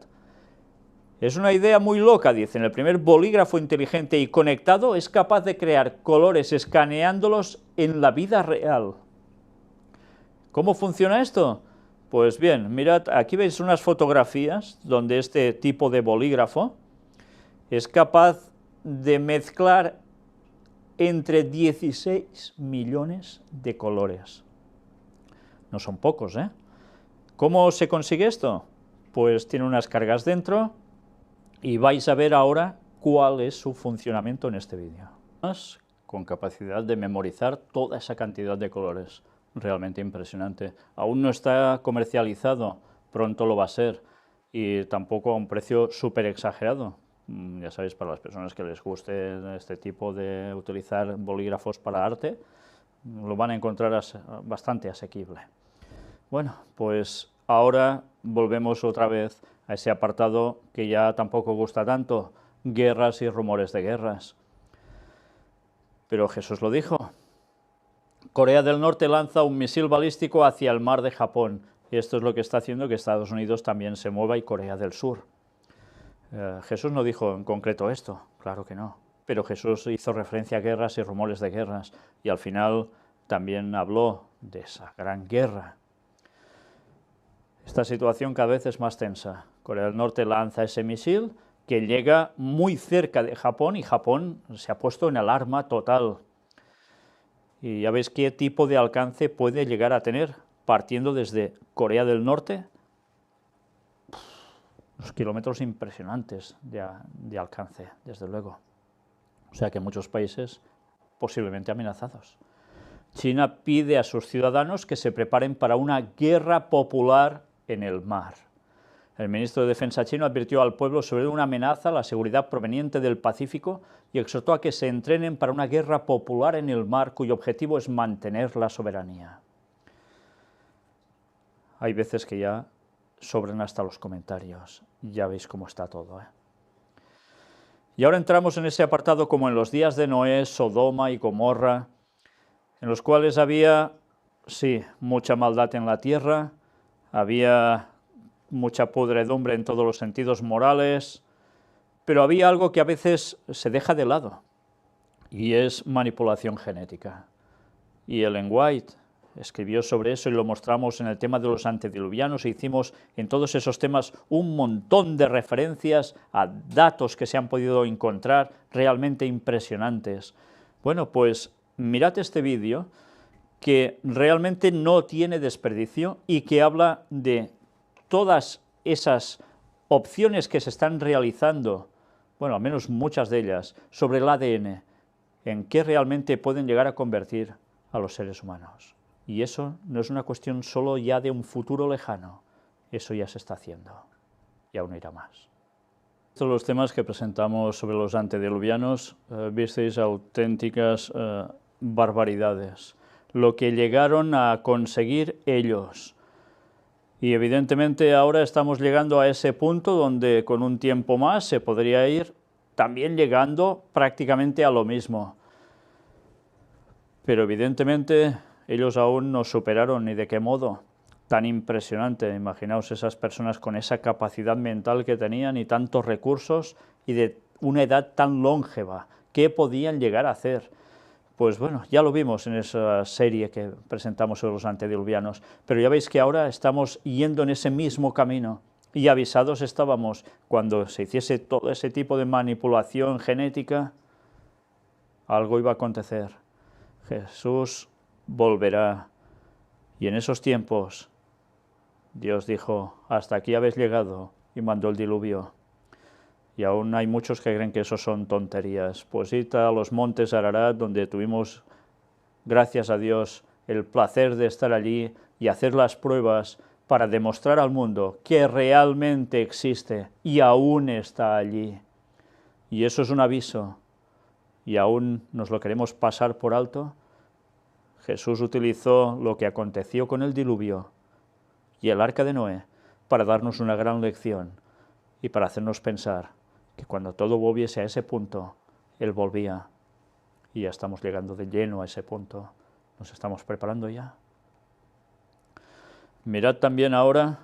Es una idea muy loca, dicen, el primer bolígrafo inteligente y conectado es capaz de crear colores escaneándolos en la vida real. ¿Cómo funciona esto? Pues bien, mirad, aquí veis unas fotografías donde este tipo de bolígrafo es capaz de mezclar entre 16 millones de colores. No son pocos, ¿eh? ¿Cómo se consigue esto? Pues tiene unas cargas dentro y vais a ver ahora cuál es su funcionamiento en este vídeo. Con capacidad de memorizar toda esa cantidad de colores. Realmente impresionante. Aún no está comercializado, pronto lo va a ser, y tampoco a un precio súper exagerado. Ya sabéis, para las personas que les guste este tipo de utilizar bolígrafos para arte, lo van a encontrar bastante asequible. Bueno, pues ahora volvemos otra vez a ese apartado que ya tampoco gusta tanto, guerras y rumores de guerras. Pero Jesús lo dijo. Corea del Norte lanza un misil balístico hacia el mar de Japón, y esto es lo que está haciendo que Estados Unidos también se mueva, y Corea del Sur. Jesús no dijo en concreto esto, claro que no, pero Jesús hizo referencia a guerras y rumores de guerras, y al final también habló de esa gran guerra. Esta situación cada vez es más tensa. Corea del Norte lanza ese misil que llega muy cerca de Japón, y Japón se ha puesto en alarma total. Y ya veis qué tipo de alcance puede llegar a tener, partiendo desde Corea del Norte, unos kilómetros impresionantes de alcance, desde luego. O sea que muchos países posiblemente amenazados. China pide a sus ciudadanos que se preparen para una guerra popular en el mar. El ministro de Defensa chino advirtió al pueblo sobre una amenaza a la seguridad proveniente del Pacífico y exhortó a que se entrenen para una guerra popular en el mar cuyo objetivo es mantener la soberanía. Hay veces que ya sobran hasta los comentarios, ya veis cómo está todo, ¿eh? Y ahora entramos en ese apartado como en los días de Noé, Sodoma y Gomorra, en los cuales había, sí, mucha maldad en la tierra, había mucha podredumbre en todos los sentidos morales, pero había algo que a veces se deja de lado, y es manipulación genética. Y Ellen White escribió sobre eso y lo mostramos en el tema de los antediluvianos, e hicimos en todos esos temas un montón de referencias a datos que se han podido encontrar realmente impresionantes. Bueno, pues mirad este vídeo que realmente no tiene desperdicio y que habla de todas esas opciones que se están realizando, bueno, al menos muchas de ellas, sobre el ADN, en qué realmente pueden llegar a convertir a los seres humanos. Y eso no es una cuestión solo ya de un futuro lejano, eso ya se está haciendo, y aún irá más. Todos los temas que presentamos sobre los antediluvianos, visteis auténticas barbaridades, lo que llegaron a conseguir ellos. Y evidentemente ahora estamos llegando a ese punto donde con un tiempo más se podría ir también llegando prácticamente a lo mismo. Pero evidentemente ellos aún no superaron, ni de qué modo. Tan impresionante, imaginaos esas personas con esa capacidad mental que tenían y tantos recursos y de una edad tan longeva, ¿qué podían llegar a hacer? Pues bueno, ya lo vimos en esa serie que presentamos sobre los antediluvianos, pero ya veis que ahora estamos yendo en ese mismo camino, y avisados estábamos cuando se hiciese todo ese tipo de manipulación genética, algo iba a acontecer. Jesús volverá, y en esos tiempos Dios dijo, hasta aquí habéis llegado, y mandó el diluvio. Y aún hay muchos que creen que eso son tonterías. Pues id a los montes Ararat, donde tuvimos, gracias a Dios, el placer de estar allí y hacer las pruebas para demostrar al mundo que realmente existe y aún está allí. Y eso es un aviso, y aún nos lo queremos pasar por alto. Jesús utilizó lo que aconteció con el diluvio y el arca de Noé para darnos una gran lección y para hacernos pensar que cuando todo volviese a ese punto, Él volvía, y ya estamos llegando de lleno a ese punto. ¿Nos estamos preparando ya? Mirad también ahora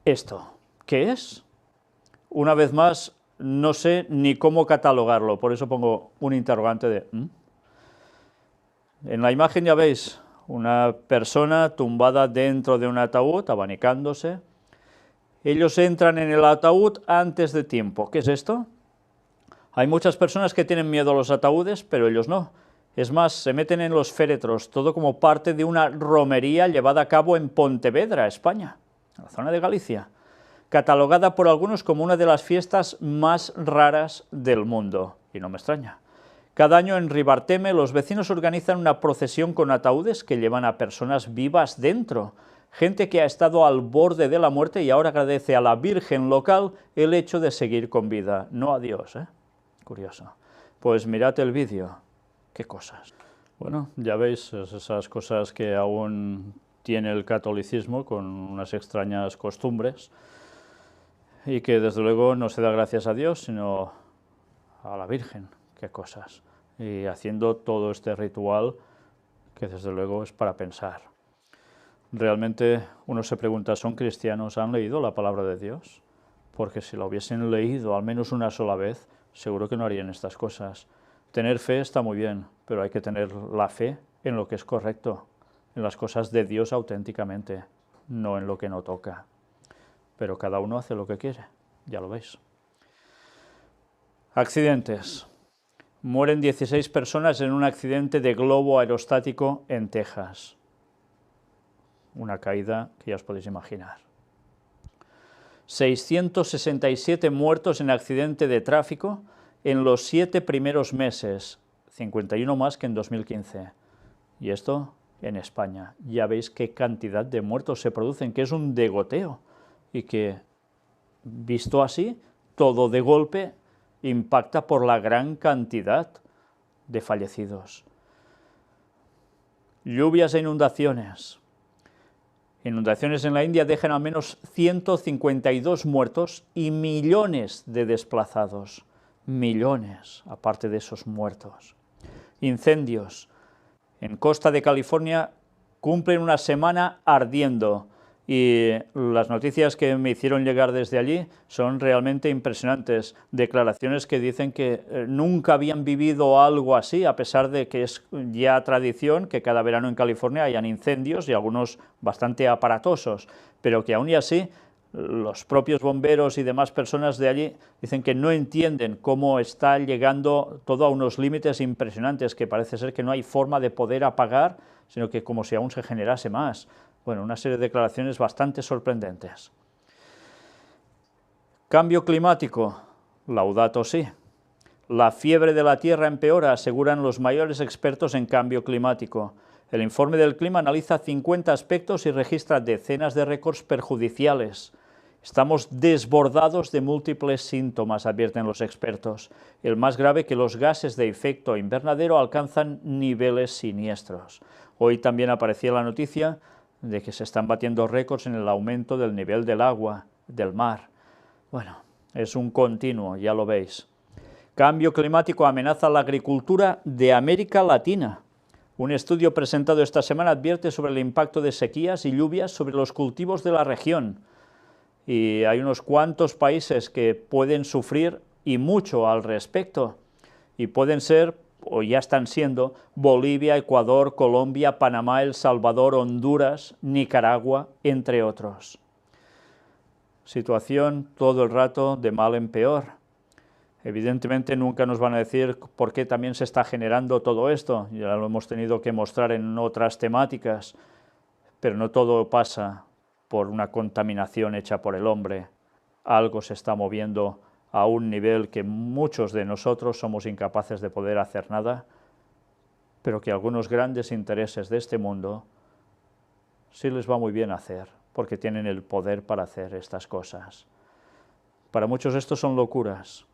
esto. ¿Qué es? Una vez más, no sé ni cómo catalogarlo, por eso pongo un interrogante de ¿mm? En la imagen ya veis una persona tumbada dentro de un ataúd, abanicándose. Ellos entran en el ataúd antes de tiempo. ¿Qué es esto? Hay muchas personas que tienen miedo a los ataúdes, pero ellos no. Es más, se meten en los féretros, todo como parte de una romería llevada a cabo en Pontevedra, España, en la zona de Galicia, catalogada por algunos como una de las fiestas más raras del mundo, y no me extraña. Cada año en Ribarteme los vecinos organizan una procesión con ataúdes que llevan a personas vivas dentro, gente que ha estado al borde de la muerte y ahora agradece a la Virgen local el hecho de seguir con vida, no a Dios, ¿eh? Curioso. Pues mirad el vídeo. ¿Qué cosas? Bueno, ya veis esas cosas que aún tiene el catolicismo con unas extrañas costumbres y que desde luego no se da gracias a Dios, sino a la Virgen. Qué cosas. Y haciendo todo este ritual que desde luego es para pensar. Realmente uno se pregunta, ¿son cristianos? ¿Han leído la palabra de Dios? Porque si la hubiesen leído al menos una sola vez, seguro que no harían estas cosas. Tener fe está muy bien, pero hay que tener la fe en lo que es correcto, en las cosas de Dios auténticamente, no en lo que no toca. Pero cada uno hace lo que quiere, ya lo veis. Accidentes. Mueren 16 personas en un accidente de globo aerostático en Texas. Una caída que ya os podéis imaginar. 667 muertos en accidente de tráfico en los 7 primeros meses, 51 más que en 2015. Y esto en España. Ya veis qué cantidad de muertos se producen, que es un degoteo, y que, visto así, todo de golpe impacta por la gran cantidad de fallecidos. Lluvias e inundaciones. Inundaciones en la India dejan al menos 152 muertos y millones de desplazados. Millones, aparte de esos muertos. Incendios. En costa de California cumplen una semana ardiendo y las noticias que me hicieron llegar desde allí son realmente impresionantes. Declaraciones que dicen que nunca habían vivido algo así, a pesar de que es ya tradición que cada verano en California hayan incendios y algunos bastante aparatosos, pero que aún y así los propios bomberos y demás personas de allí dicen que no entienden cómo está llegando todo a unos límites impresionantes, que parece ser que no hay forma de poder apagar, sino que como si aún se generase más. Bueno, una serie de declaraciones bastante sorprendentes. Cambio climático, Laudato Si. La fiebre de la Tierra empeora, aseguran los mayores expertos en cambio climático. El informe del clima analiza 50 aspectos y registra decenas de récords perjudiciales. Estamos desbordados de múltiples síntomas, advierten los expertos. El más grave, que los gases de efecto invernadero alcanzan niveles siniestros. Hoy también aparecía la noticia de que se están batiendo récords en el aumento del nivel del agua, del mar. Bueno, es un continuo, ya lo veis. Cambio climático amenaza la agricultura de América Latina. Un estudio presentado esta semana advierte sobre el impacto de sequías y lluvias sobre los cultivos de la región. Y hay unos cuantos países que pueden sufrir, y mucho al respecto, y pueden ser o ya están siendo, Bolivia, Ecuador, Colombia, Panamá, El Salvador, Honduras, Nicaragua, entre otros. Situación todo el rato de mal en peor. Evidentemente nunca nos van a decir por qué también se está generando todo esto, ya lo hemos tenido que mostrar en otras temáticas, pero no todo pasa por una contaminación hecha por el hombre. Algo se está moviendo a un nivel que muchos de nosotros somos incapaces de poder hacer nada, pero que algunos grandes intereses de este mundo sí les va muy bien hacer, porque tienen el poder para hacer estas cosas. Para muchos esto son locuras,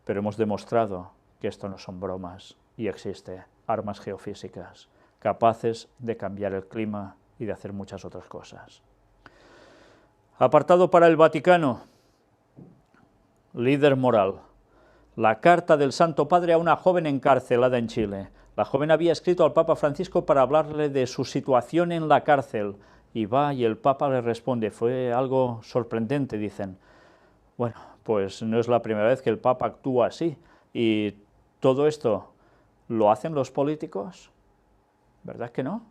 pero hemos demostrado que esto no son bromas y existe armas geofísicas capaces de cambiar el clima y de hacer muchas otras cosas. Apartado para el Vaticano. Líder moral. La carta del Santo Padre a una joven encarcelada en Chile. La joven había escrito al Papa Francisco para hablarle de su situación en la cárcel. Y va y el Papa le responde. Fue algo sorprendente, dicen. Bueno, pues no es la primera vez que el Papa actúa así. Y todo esto lo hacen los políticos. ¿Verdad que no?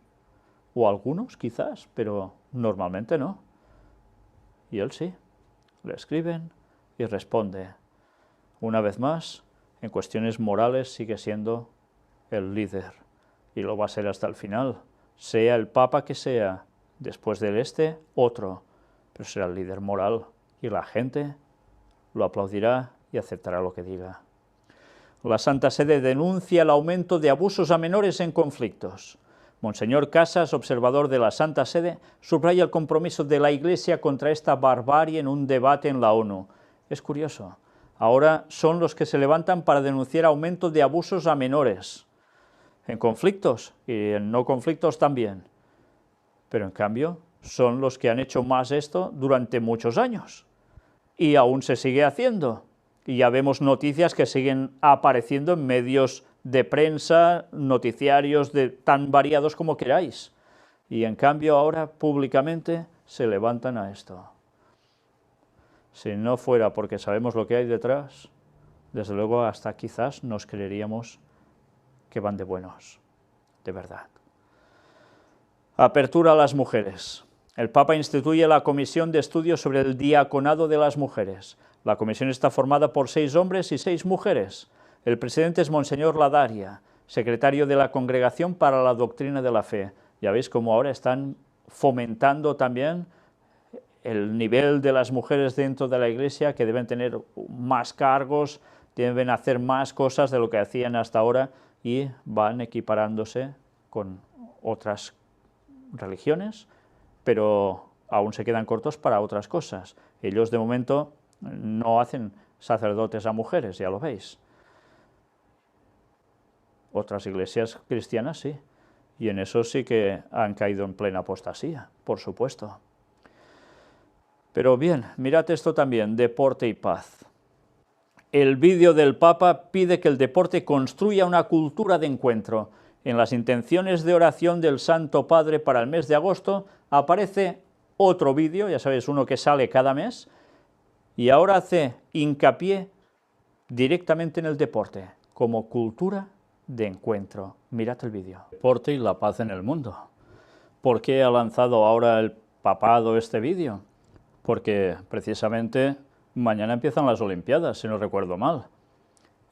O algunos quizás, pero normalmente no. Y él sí. Le escriben y responde. Una vez más, en cuestiones morales sigue siendo el líder, y lo va a ser hasta el final, sea el Papa que sea, después del otro, pero será el líder moral, y la gente lo aplaudirá y aceptará lo que diga. La Santa Sede denuncia el aumento de abusos a menores en conflictos. Monseñor Casas, observador de la Santa Sede, subraya el compromiso de la Iglesia contra esta barbarie en un debate en la ONU. Es curioso, ahora son los que se levantan para denunciar aumento de abusos a menores, en conflictos y en no conflictos también. Pero en cambio son los que han hecho más esto durante muchos años y aún se sigue haciendo. Y ya vemos noticias que siguen apareciendo en medios de prensa, noticiarios tan variados como queráis. Y en cambio ahora públicamente se levantan a esto. Si no fuera porque sabemos lo que hay detrás, desde luego hasta quizás nos creeríamos que van de buenos, de verdad. Apertura a las mujeres. El Papa instituye la Comisión de Estudios sobre el Diaconado de las Mujeres. La comisión está formada por 6 hombres y 6 mujeres. El presidente es Monseñor Ladaria, secretario de la Congregación para la Doctrina de la Fe. Ya veis cómo ahora están fomentando también el nivel de las mujeres dentro de la Iglesia, que deben tener más cargos, deben hacer más cosas de lo que hacían hasta ahora y van equiparándose con otras religiones, pero aún se quedan cortos para otras cosas. Ellos de momento no hacen sacerdotes a mujeres, ya lo veis. Otras iglesias cristianas sí, y en eso sí que han caído en plena apostasía, por supuesto. Pero bien, mirad esto también, deporte y paz. El vídeo del Papa pide que el deporte construya una cultura de encuentro. En las intenciones de oración del Santo Padre para el mes de agosto aparece otro vídeo, ya sabéis, uno que sale cada mes, y ahora hace hincapié directamente en el deporte, como cultura de encuentro. Mirad el vídeo. Deporte y la paz en el mundo. ¿Por qué ha lanzado ahora el papado este vídeo? Porque precisamente mañana empiezan las Olimpiadas, si no recuerdo mal.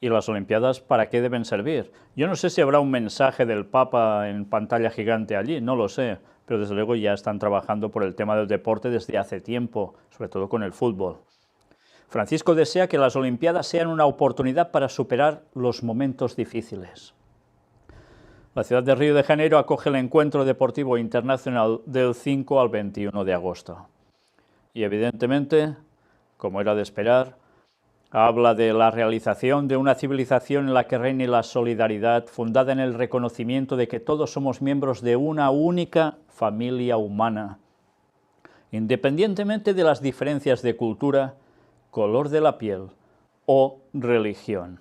¿Y las Olimpiadas para qué deben servir? Yo no sé si habrá un mensaje del Papa en pantalla gigante allí, no lo sé, pero desde luego ya están trabajando por el tema del deporte desde hace tiempo, sobre todo con el fútbol. Francisco desea que las Olimpiadas sean una oportunidad para superar los momentos difíciles. La ciudad de Río de Janeiro acoge el Encuentro Deportivo Internacional del 5 al 21 de agosto. Y evidentemente, como era de esperar, habla de la realización de una civilización en la que reine la solidaridad, fundada en el reconocimiento de que todos somos miembros de una única familia humana, independientemente de las diferencias de cultura, color de la piel o religión.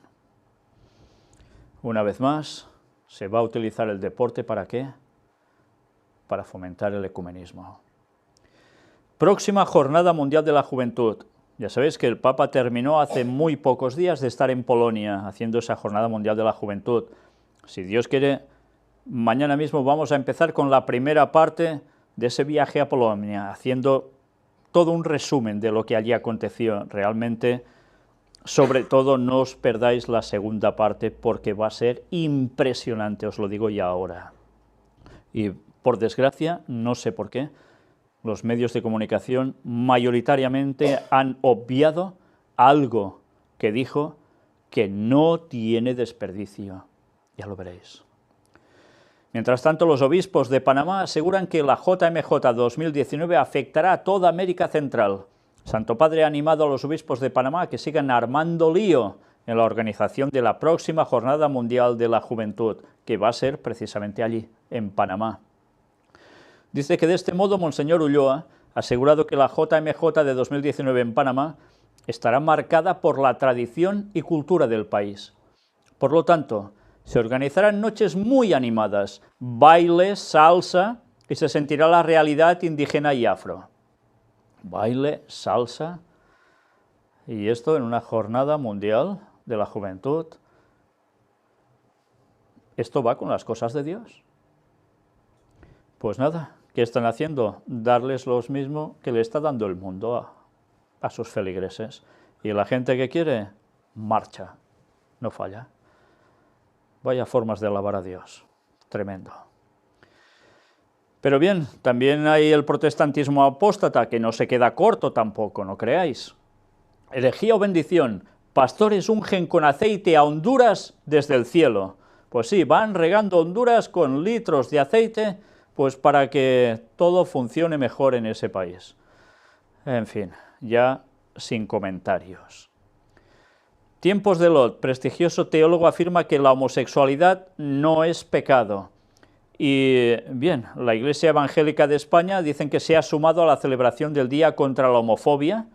Una vez más, se va a utilizar el deporte ¿para qué? Para fomentar el ecumenismo. Próxima Jornada Mundial de la Juventud. Ya sabéis que el Papa terminó hace muy pocos días de estar en Polonia haciendo esa Jornada Mundial de la Juventud. Si Dios quiere, mañana mismo vamos a empezar con la primera parte de ese viaje a Polonia, haciendo todo un resumen de lo que allí aconteció. Realmente, sobre todo, no os perdáis la segunda parte porque va a ser impresionante, os lo digo ya ahora. Y por desgracia, no sé por qué, los medios de comunicación mayoritariamente han obviado algo que dijo que no tiene desperdicio. Ya lo veréis. Mientras tanto, los obispos de Panamá aseguran que la JMJ 2019 afectará a toda América Central. Santo Padre ha animado a los obispos de Panamá a que sigan armando lío en la organización de la próxima Jornada Mundial de la Juventud, que va a ser precisamente allí, en Panamá. Dice que de este modo Monseñor Ulloa ha asegurado que la JMJ de 2019 en Panamá estará marcada por la tradición y cultura del país. Por lo tanto, se organizarán noches muy animadas, baile, salsa, y se sentirá la realidad indígena y afro. Baile, salsa, y esto en una jornada mundial de la juventud. ¿Esto va con las cosas de Dios? Pues nada, ¿qué están haciendo? Darles lo mismo que le está dando el mundo a sus feligreses. Y la gente que quiere, marcha, no falla. Vaya formas de alabar a Dios, tremendo. Pero bien, también hay el protestantismo apóstata, que no se queda corto tampoco, no creáis. Herejía o bendición, pastores ungen con aceite a Honduras desde el cielo. Pues sí, van regando Honduras con litros de aceite, pues para que todo funcione mejor en ese país. En fin, ya sin comentarios. Tiempos de Lot, prestigioso teólogo, afirma que la homosexualidad no es pecado. Y bien, la Iglesia Evangélica de España dicen que se ha sumado a la celebración del Día contra la Homofobia,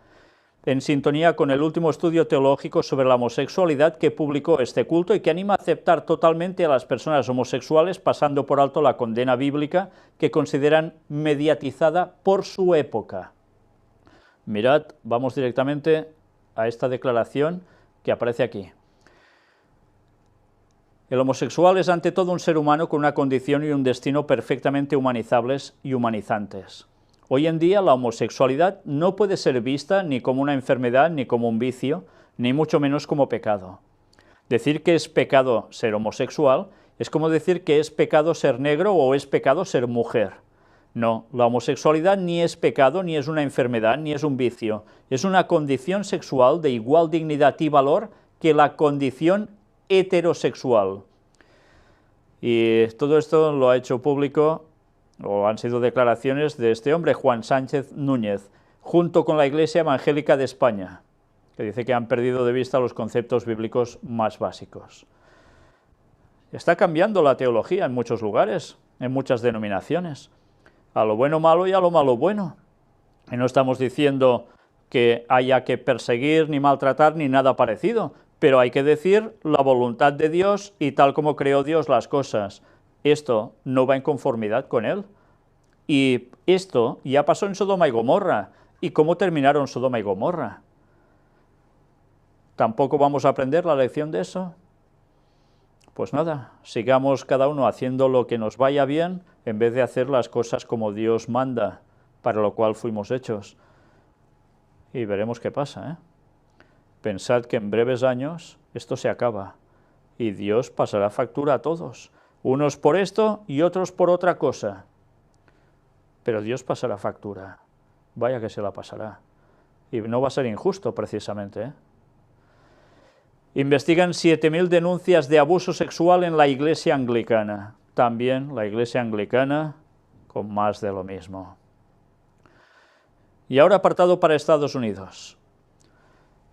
en sintonía con el último estudio teológico sobre la homosexualidad que publicó este culto y que anima a aceptar totalmente a las personas homosexuales, pasando por alto la condena bíblica que consideran mediatizada por su época. Mirad, vamos directamente a esta declaración que aparece aquí. El homosexual es ante todo un ser humano con una condición y un destino perfectamente humanizables y humanizantes. Hoy en día la homosexualidad no puede ser vista ni como una enfermedad, ni como un vicio, ni mucho menos como pecado. Decir que es pecado ser homosexual es como decir que es pecado ser negro o es pecado ser mujer. No, la homosexualidad ni es pecado, ni es una enfermedad, ni es un vicio. Es una condición sexual de igual dignidad y valor que la condición heterosexual. Y todo esto lo ha hecho público, o han sido declaraciones de este hombre, Juan Sánchez Núñez, junto con la Iglesia Evangélica de España, que dice que han perdido de vista los conceptos bíblicos más básicos. Está cambiando la teología en muchos lugares, en muchas denominaciones. A lo bueno malo y a lo malo bueno. Y no estamos diciendo que haya que perseguir, ni maltratar, ni nada parecido, pero hay que decir la voluntad de Dios y tal como creó Dios las cosas. Esto no va en conformidad con Él. Y esto ya pasó en Sodoma y Gomorra. ¿Y cómo terminaron Sodoma y Gomorra? ¿Tampoco vamos a aprender la lección de eso? Pues nada, sigamos cada uno haciendo lo que nos vaya bien, en vez de hacer las cosas como Dios manda, para lo cual fuimos hechos. Y veremos qué pasa, ¿eh? Pensad que en breves años esto se acaba, y Dios pasará factura a todos, unos por esto y otros por otra cosa. Pero Dios pasará factura, vaya que se la pasará, y no va a ser injusto precisamente, ¿eh? Investigan 7.000 denuncias de abuso sexual en la Iglesia Anglicana. También la Iglesia Anglicana con más de lo mismo. Y ahora apartado para Estados Unidos.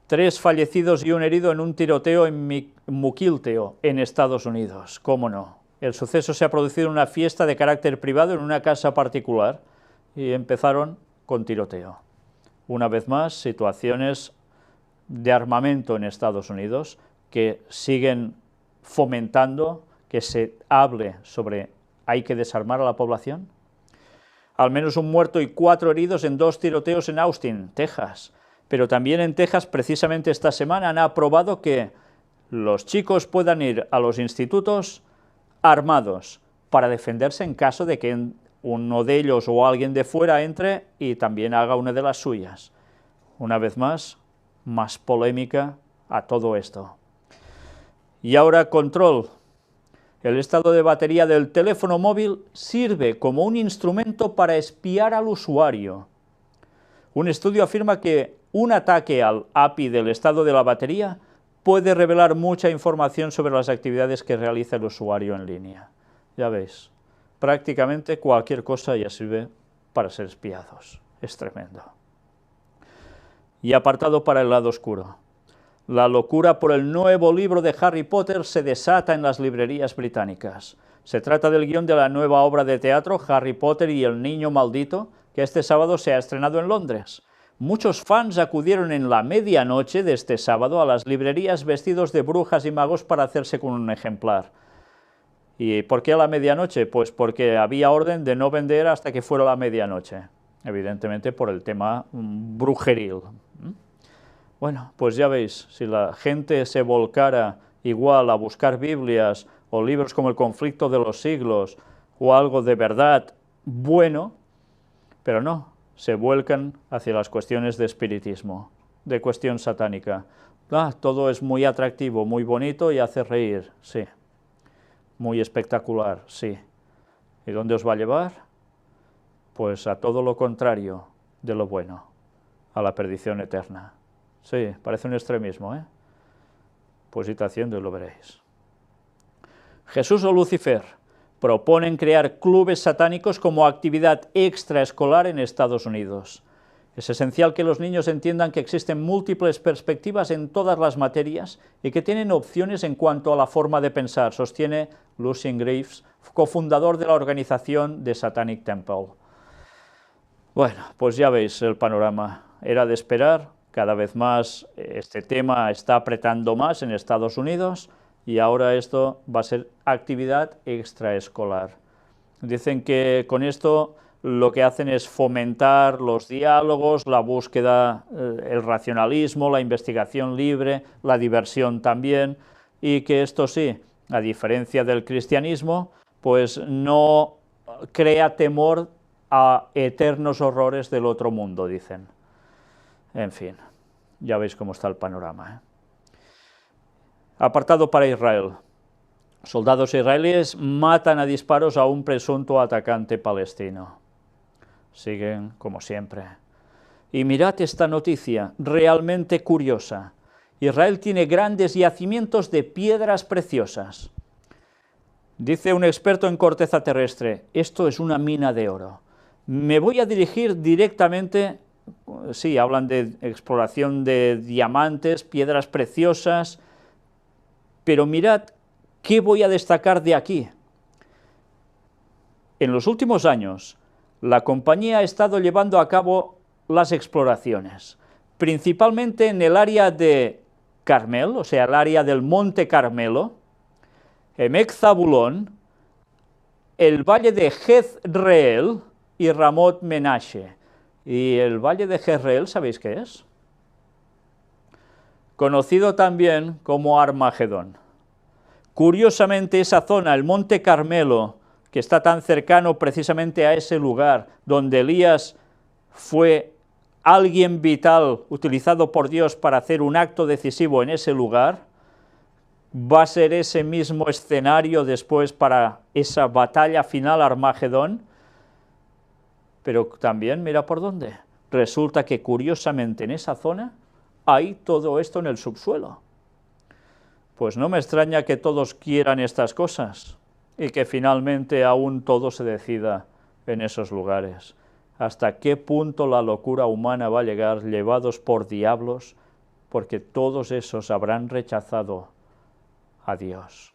3 fallecidos y un herido en un tiroteo en Mukilteo, en Estados Unidos. ¿Cómo no? El suceso se ha producido en una fiesta de carácter privado en una casa particular y empezaron con tiroteo. Una vez más, situaciones de armamento en Estados Unidos que siguen fomentando que se hable sobre hay que desarmar a la población. Al menos un muerto y 4 heridos en 2 tiroteos en Austin, Texas. Pero también en Texas, precisamente esta semana, han aprobado que los chicos puedan ir a los institutos armados para defenderse en caso de que uno de ellos o alguien de fuera entre y también haga una de las suyas. Una vez más polémica a todo esto. Y ahora control. El estado de batería del teléfono móvil sirve como un instrumento para espiar al usuario. Un estudio afirma que un ataque al API del estado de la batería puede revelar mucha información sobre las actividades que realiza el usuario en línea. Ya veis, prácticamente cualquier cosa ya sirve para ser espiados. Es tremendo. Y apartado para el lado oscuro. La locura por el nuevo libro de Harry Potter se desata en las librerías británicas. Se trata del guión de la nueva obra de teatro Harry Potter y el niño maldito, que este sábado se ha estrenado en Londres. Muchos fans acudieron en la medianoche de este sábado a las librerías vestidos de brujas y magos para hacerse con un ejemplar. ¿Y por qué a la medianoche? Pues porque había orden de no vender hasta que fuera la medianoche. Evidentemente por el tema brujeril. Bueno, pues ya veis, si la gente se volcara igual a buscar Biblias o libros como El conflicto de los siglos o algo de verdad bueno, pero no, se vuelcan hacia las cuestiones de espiritismo, de cuestión satánica. Todo es muy atractivo, muy bonito y hace reír, sí. Muy espectacular, sí. ¿Y dónde os va a llevar? Pues a todo lo contrario de lo bueno, a la perdición eterna. Sí, parece un extremismo, ¿eh? Pues id haciendo y lo veréis. Jesús o Lucifer proponen crear clubes satánicos como actividad extraescolar en Estados Unidos. Es esencial que los niños entiendan que existen múltiples perspectivas en todas las materias y que tienen opciones en cuanto a la forma de pensar, sostiene Lucien Greaves, cofundador de la organización The Satanic Temple. Bueno, pues ya veis el panorama. Era de esperar. Cada vez más este tema está apretando más en Estados Unidos y ahora esto va a ser actividad extraescolar. Dicen que con esto lo que hacen es fomentar los diálogos, la búsqueda, el racionalismo, la investigación libre, la diversión también, y que esto sí, a diferencia del cristianismo, pues no crea temor a eternos horrores del otro mundo, dicen. En fin, ya veis cómo está el panorama, ¿eh? Apartado para Israel. Soldados israelíes matan a disparos a un presunto atacante palestino. Siguen como siempre. Y mirad esta noticia, realmente curiosa. Israel tiene grandes yacimientos de piedras preciosas. Dice un experto en corteza terrestre, esto es una mina de oro. Me voy a dirigir directamente. Sí, hablan de exploración de diamantes, piedras preciosas, pero mirad qué voy a destacar de aquí. En los últimos años, la compañía ha estado llevando a cabo las exploraciones, principalmente en el área de Carmel, o sea, el área del Monte Carmelo, Emek Zabulón, el valle de Jezreel y Ramot Menashe. Y el valle de Jezreel, ¿sabéis qué es? Conocido también como Armagedón. Curiosamente, esa zona, el Monte Carmelo, que está tan cercano precisamente a ese lugar, donde Elías fue alguien vital, utilizado por Dios para hacer un acto decisivo en ese lugar, va a ser ese mismo escenario después para esa batalla final Armagedón. Pero también, mira por dónde, resulta que curiosamente en esa zona hay todo esto en el subsuelo. Pues no me extraña que todos quieran estas cosas y que finalmente aún todo se decida en esos lugares. ¿Hasta qué punto la locura humana va a llegar, llevados por diablos, porque todos esos habrán rechazado a Dios?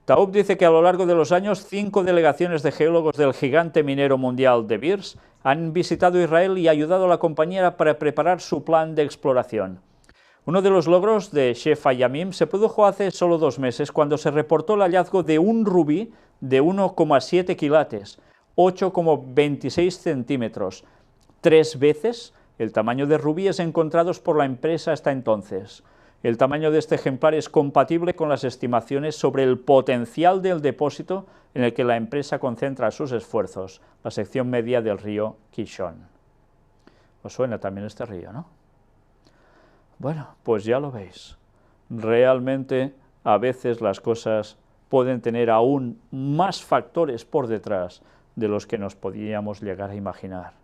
Taub dice que a lo largo de los años 5 delegaciones de geólogos del gigante minero mundial De Beers han visitado Israel y ayudado a la compañía para preparar su plan de exploración. Uno de los logros de Shefa Yamim se produjo hace solo 2 meses, cuando se reportó el hallazgo de un rubí de 1,7 quilates, 8,26 centímetros, 3 veces el tamaño de rubíes encontrados por la empresa hasta entonces. El tamaño de este ejemplar es compatible con las estimaciones sobre el potencial del depósito en el que la empresa concentra sus esfuerzos, la sección media del río Kishon. ¿Os suena también este río, no? Bueno, pues ya lo veis. Realmente, a veces las cosas pueden tener aún más factores por detrás de los que nos podíamos llegar a imaginar,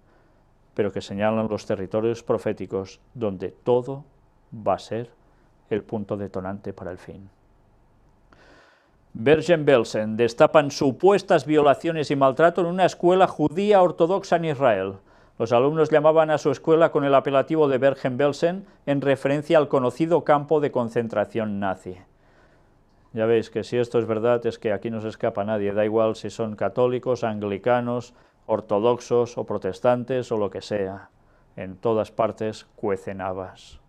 pero que señalan los territorios proféticos donde todo va a ser el punto detonante para el fin. Bergen-Belsen destapan supuestas violaciones y maltrato en una escuela judía ortodoxa en Israel. Los alumnos llamaban a su escuela con el apelativo de Bergen-Belsen en referencia al conocido campo de concentración nazi. Ya veis que si esto es verdad es que aquí no se escapa nadie, da igual si son católicos, anglicanos, ortodoxos o protestantes o lo que sea. En todas partes cuecen habas.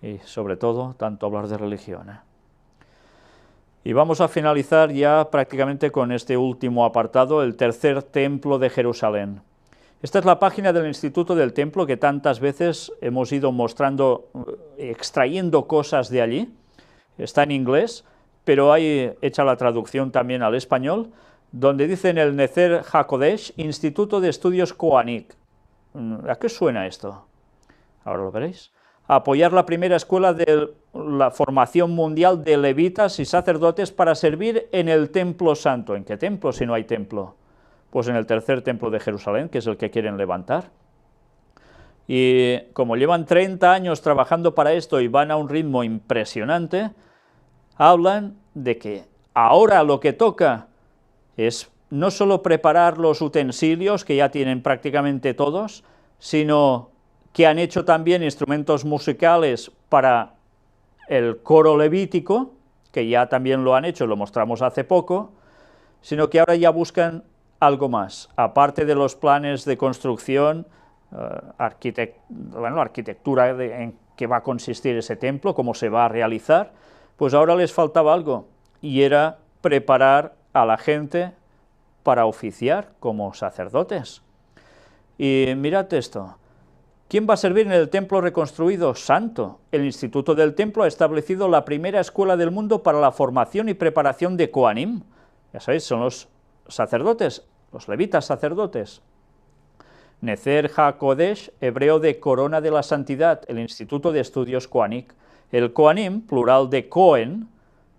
Y sobre todo, tanto hablar de religión. Y vamos a finalizar ya prácticamente con este último apartado, el tercer templo de Jerusalén. Esta es la página del Instituto del Templo que tantas veces hemos ido mostrando, extrayendo cosas de allí. Está en inglés, pero hay hecha la traducción también al español, donde dice en el Nezer HaKodesh, Instituto de Estudios Kohanik. ¿A qué suena esto? Ahora lo veréis. Apoyar la primera escuela de la formación mundial de levitas y sacerdotes para servir en el Templo Santo. ¿En qué templo si no hay templo? Pues en el tercer templo de Jerusalén, que es el que quieren levantar. Y como llevan 30 años trabajando para esto y van a un ritmo impresionante, hablan de que ahora lo que toca es no solo preparar los utensilios, que ya tienen prácticamente todos, sino que han hecho también instrumentos musicales para el coro levítico, que ya también lo han hecho, lo mostramos hace poco, sino que ahora ya buscan algo más, aparte de los planes de construcción, arquitectura en qué va a consistir ese templo, cómo se va a realizar, pues ahora les faltaba algo, y era preparar a la gente para oficiar como sacerdotes. Y mirad esto, ¿quién va a servir en el templo reconstruido? Santo. El Instituto del Templo ha establecido la primera escuela del mundo para la formación y preparación de Kohanim. Ya sabéis, son los sacerdotes, los levitas sacerdotes. Nezer HaKodesh, hebreo de corona de la santidad, el Instituto de Estudios Kohanik. El Kohanim, plural de Cohen,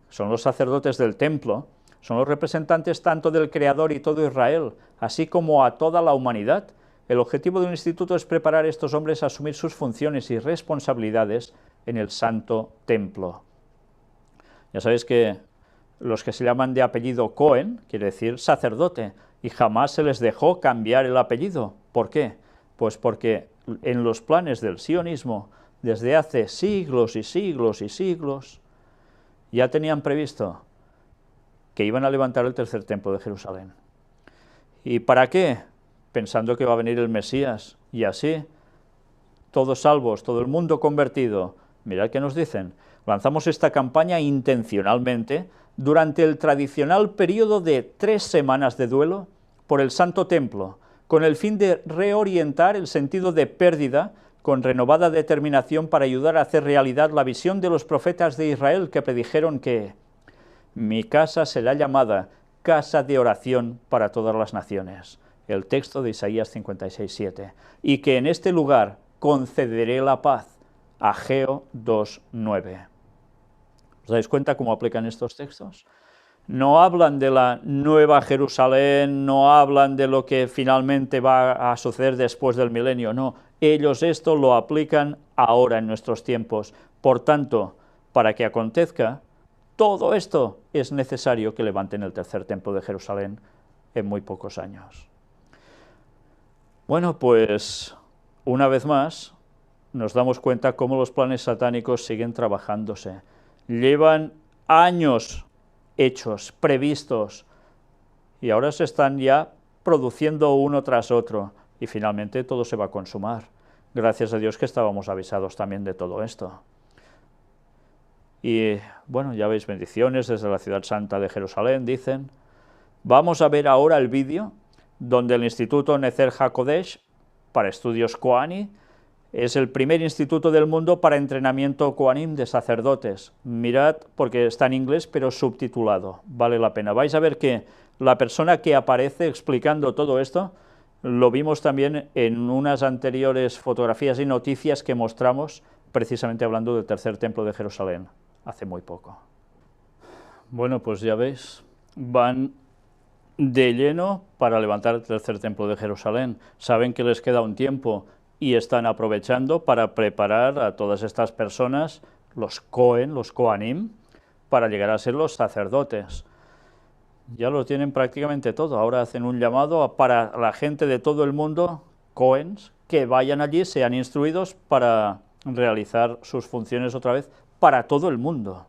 son los sacerdotes del templo, son los representantes tanto del Creador y todo Israel, así como a toda la humanidad. El objetivo del instituto es preparar a estos hombres a asumir sus funciones y responsabilidades en el Santo Templo. Ya sabéis que los que se llaman de apellido Cohen, quiere decir sacerdote, y jamás se les dejó cambiar el apellido. ¿Por qué? Pues porque en los planes del sionismo, desde hace siglos y siglos y siglos, ya tenían previsto que iban a levantar el tercer templo de Jerusalén. ¿Y para qué? Pensando que va a venir el Mesías, y así, todos salvos, todo el mundo convertido. Mirad qué nos dicen. Lanzamos esta campaña intencionalmente durante el tradicional periodo de 3 semanas de duelo por el Santo Templo, con el fin de reorientar el sentido de pérdida con renovada determinación para ayudar a hacer realidad la visión de los profetas de Israel que predijeron que mi casa será llamada casa de oración para todas las naciones. El texto de Isaías 56:7, y que en este lugar concederé la paz, Ageo 2:9. ¿Os dais cuenta cómo aplican estos textos? No hablan de la nueva Jerusalén, no hablan de lo que finalmente va a suceder después del milenio, no, ellos esto lo aplican ahora en nuestros tiempos. Por tanto, para que acontezca, todo esto es necesario que levanten el tercer templo de Jerusalén en muy pocos años. Bueno, pues una vez más nos damos cuenta cómo los planes satánicos siguen trabajándose. Llevan años hechos, previstos, y ahora se están ya produciendo uno tras otro, y finalmente todo se va a consumar. Gracias a Dios que estábamos avisados también de todo esto. Y bueno, ya veis, bendiciones desde la ciudad santa de Jerusalén, dicen. Vamos a ver ahora el vídeo donde el Instituto Nezer HaKodesh para estudios Kohani Es el primer instituto del mundo para entrenamiento Kohanim de sacerdotes. Mirad, porque está en inglés, pero subtitulado, vale la pena. Vais a ver que la persona que aparece explicando todo esto, lo vimos también en unas anteriores fotografías y noticias que mostramos, precisamente hablando del tercer templo de Jerusalén, hace muy poco. Bueno, pues ya veis, van de lleno para levantar el tercer templo de Jerusalén. Saben que les queda un tiempo y están aprovechando para preparar a todas estas personas, los Cohen, los Kohanim, para llegar a ser los sacerdotes. Ya lo tienen prácticamente todo. Ahora hacen un llamado para la gente de todo el mundo, Cohens, que vayan allí, sean instruidos para realizar sus funciones otra vez para todo el mundo.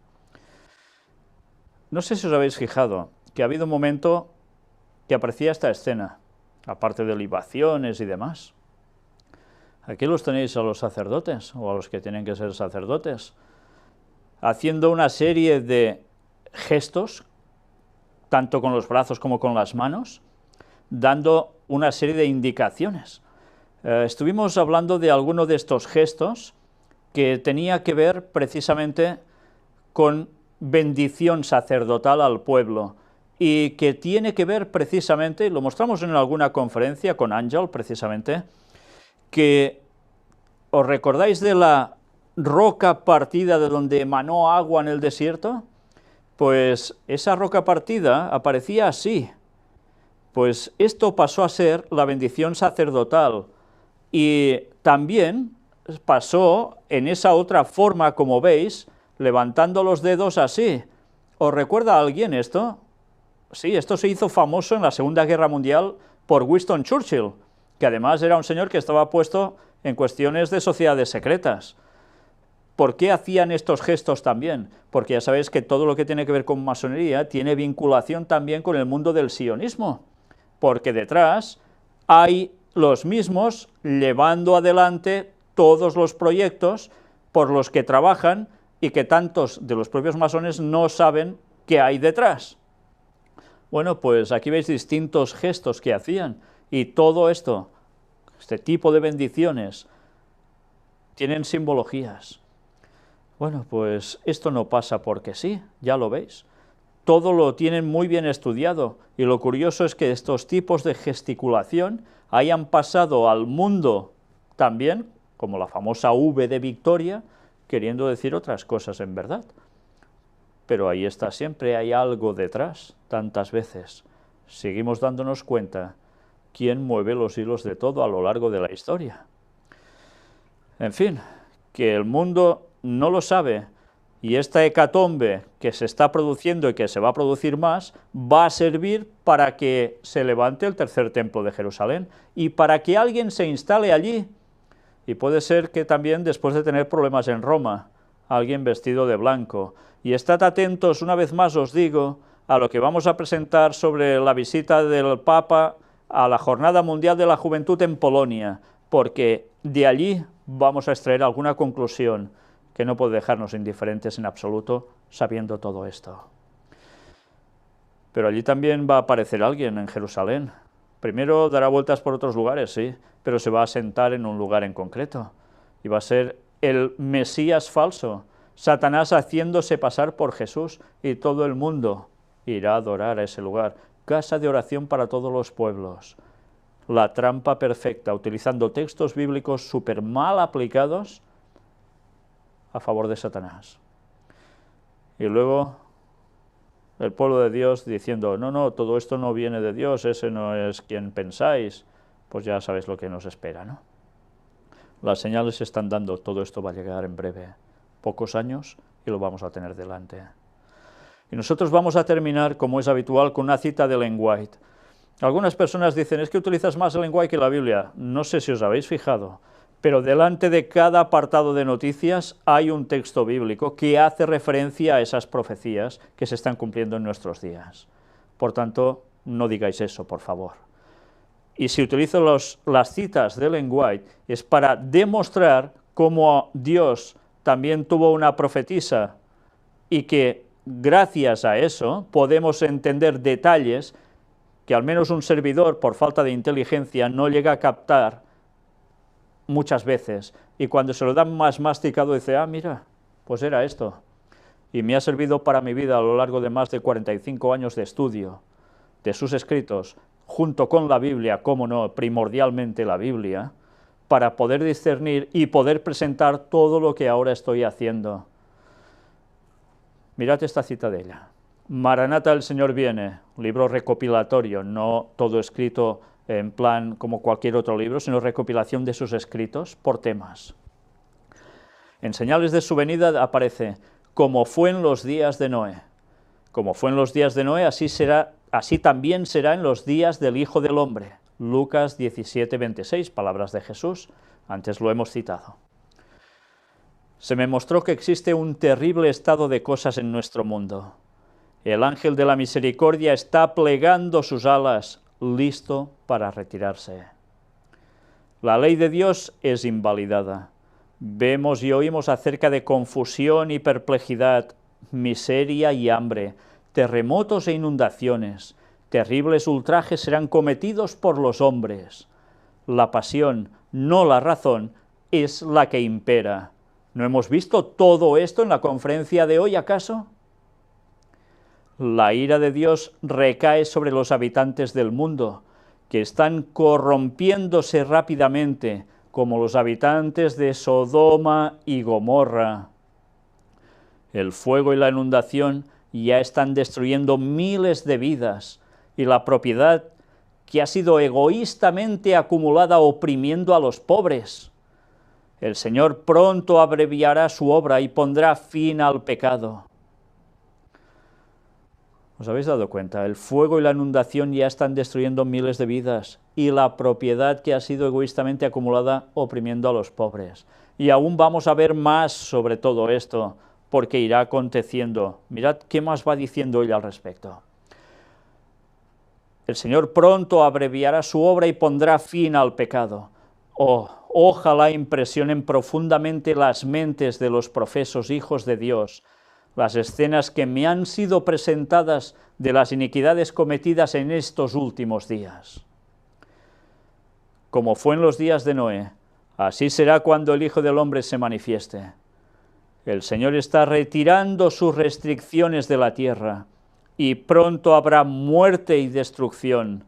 No sé si os habéis fijado que ha habido un momento que aparecía esta escena, aparte de libaciones y demás. Aquí los tenéis a los sacerdotes, o a los que tienen que ser sacerdotes, haciendo una serie de gestos, tanto con los brazos como con las manos, dando una serie de indicaciones. Estuvimos hablando de alguno de estos gestos que tenía que ver precisamente con bendición sacerdotal al pueblo, y que tiene que ver precisamente, lo mostramos en alguna conferencia con Ángel precisamente, que ¿os recordáis de la roca partida de donde emanó agua en el desierto? Pues esa roca partida aparecía así. Pues esto pasó a ser la bendición sacerdotal, y también pasó en esa otra forma, como veis, levantando los dedos así. ¿Os recuerda a alguien esto? Sí, esto se hizo famoso en la Segunda Guerra Mundial por Winston Churchill, que además era un señor que estaba puesto en cuestiones de sociedades secretas. ¿Por qué hacían estos gestos también? Porque ya sabéis que todo lo que tiene que ver con masonería tiene vinculación también con el mundo del sionismo, porque detrás hay los mismos llevando adelante todos los proyectos por los que trabajan y que tantos de los propios masones no saben qué hay detrás. Bueno, pues aquí veis distintos gestos que hacían, y todo esto, este tipo de bendiciones, tienen simbologías. Bueno, pues esto no pasa porque sí, ya lo veis. Todo lo tienen muy bien estudiado, y lo curioso es que estos tipos de gesticulación hayan pasado al mundo también, como la famosa V de Victoria, queriendo decir otras cosas en verdad. Pero ahí está, siempre hay algo detrás, tantas veces. Seguimos dándonos cuenta quién mueve los hilos de todo a lo largo de la historia. En fin, que el mundo no lo sabe, y esta hecatombe que se está produciendo y que se va a producir más, va a servir para que se levante el tercer templo de Jerusalén, y para que alguien se instale allí, y puede ser que también después de tener problemas en Roma, alguien vestido de blanco. Y estad atentos, una vez más os digo, a lo que vamos a presentar sobre la visita del Papa a la Jornada Mundial de la Juventud en Polonia, porque de allí vamos a extraer alguna conclusión que no puede dejarnos indiferentes en absoluto, sabiendo todo esto. Pero allí también va a aparecer alguien en Jerusalén. Primero dará vueltas por otros lugares, sí, pero se va a sentar en un lugar en concreto, y va a ser el Mesías falso, Satanás haciéndose pasar por Jesús, y todo el mundo irá a adorar a ese lugar, casa de oración para todos los pueblos. La trampa perfecta, utilizando textos bíblicos súper mal aplicados a favor de Satanás. Y luego el pueblo de Dios diciendo, no, no, todo esto no viene de Dios, ese no es quien pensáis. Pues ya sabéis lo que nos espera, ¿no? Las señales se están dando, todo esto va a llegar en breve, pocos años, y lo vamos a tener delante. Y nosotros vamos a terminar, como es habitual, con una cita de Ellen White. Algunas personas dicen, es que utilizas más Ellen White que la Biblia. No sé si os habéis fijado, pero delante de cada apartado de noticias hay un texto bíblico que hace referencia a esas profecías que se están cumpliendo en nuestros días. Por tanto, no digáis eso, por favor. Y si utilizo las citas de Ellen White, es para demostrar cómo Dios también tuvo una profetisa, y que gracias a eso podemos entender detalles que al menos un servidor, por falta de inteligencia, no llega a captar muchas veces, y cuando se lo dan más masticado dice, ah, mira, pues era esto. Y me ha servido para mi vida a lo largo de más de 45 años de estudio de sus escritos, junto con la Biblia, cómo no, primordialmente la Biblia, para poder discernir y poder presentar todo lo que ahora estoy haciendo. Mirad esta cita de ella. Maranata, el Señor viene, libro recopilatorio, no todo escrito en plan como cualquier otro libro, sino recopilación de sus escritos por temas. En señales de su venida aparece, como fue en los días de Noé. Como fue en los días de Noé, así también será en los días del Hijo del Hombre. Lucas 17:26, palabras de Jesús, antes lo hemos citado. Se me mostró que existe un terrible estado de cosas en nuestro mundo. El ángel de la misericordia está plegando sus alas, listo para retirarse. La ley de Dios es invalidada. Vemos y oímos acerca de confusión y perplejidad, miseria y hambre, terremotos e inundaciones. Terribles ultrajes serán cometidos por los hombres. La pasión, no la razón, es la que impera. ¿No hemos visto todo esto en la conferencia de hoy, acaso? La ira de Dios recae sobre los habitantes del mundo, que están corrompiéndose rápidamente, como los habitantes de Sodoma y Gomorra. El fuego y la inundación ya están destruyendo miles de vidas, y la propiedad que ha sido egoístamente acumulada oprimiendo a los pobres. El Señor pronto abreviará su obra y pondrá fin al pecado. ¿Os habéis dado cuenta? El fuego y la inundación ya están destruyendo miles de vidas y la propiedad que ha sido egoístamente acumulada oprimiendo a los pobres. Y aún vamos a ver más sobre todo esto, porque irá aconteciendo. Mirad qué más va diciendo ella al respecto. El Señor pronto abreviará su obra y pondrá fin al pecado. Oh, ojalá impresionen profundamente las mentes de los profesos hijos de Dios, las escenas que me han sido presentadas de las iniquidades cometidas en estos últimos días. Como fue en los días de Noé, así será cuando el Hijo del Hombre se manifieste. El Señor está retirando sus restricciones de la tierra, y pronto habrá muerte y destrucción,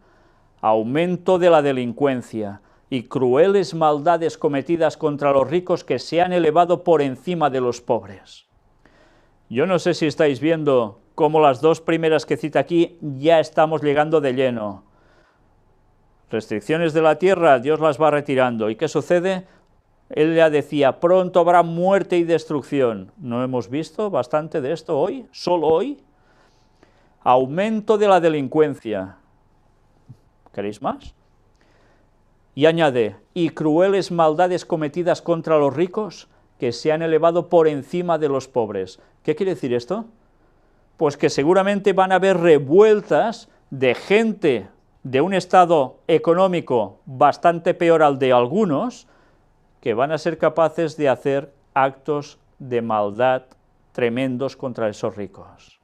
aumento de la delincuencia y crueles maldades cometidas contra los ricos que se han elevado por encima de los pobres. Yo no sé si estáis viendo cómo las dos primeras que cita aquí ya estamos llegando de lleno. Restricciones de la tierra, Dios las va retirando. ¿Y qué sucede? Él ya decía, pronto habrá muerte y destrucción. ¿No hemos visto bastante de esto hoy? ¿Solo hoy? Aumento de la delincuencia. ¿Queréis más? Y añade, y crueles maldades cometidas contra los ricos que se han elevado por encima de los pobres. ¿Qué quiere decir esto? Pues que seguramente van a haber revueltas de gente de un estado económico bastante peor al de algunos, que van a ser capaces de hacer actos de maldad tremendos contra esos ricos.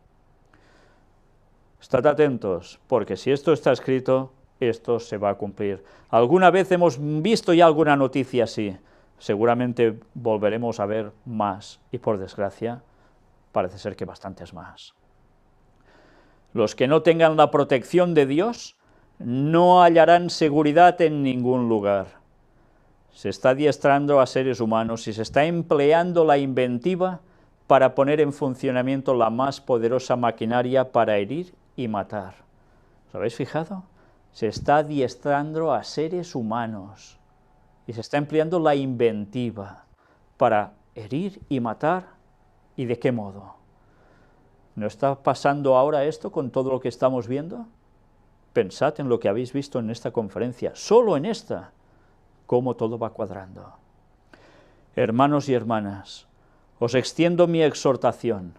Estad atentos, porque si esto está escrito, esto se va a cumplir. Alguna vez hemos visto ya alguna noticia así, seguramente volveremos a ver más, y por desgracia, parece ser que bastantes más. Los que no tengan la protección de Dios no hallarán seguridad en ningún lugar. Se está adiestrando a seres humanos y se está empleando la inventiva para poner en funcionamiento la más poderosa maquinaria para herir y matar. ¿Os habéis fijado? Se está adiestrando a seres humanos y se está empleando la inventiva para herir y matar. ¿Y de qué modo? ¿No está pasando ahora esto con todo lo que estamos viendo? Pensad en lo que habéis visto en esta conferencia, solo en esta, cómo todo va cuadrando. Hermanos y hermanas, os extiendo mi exhortación.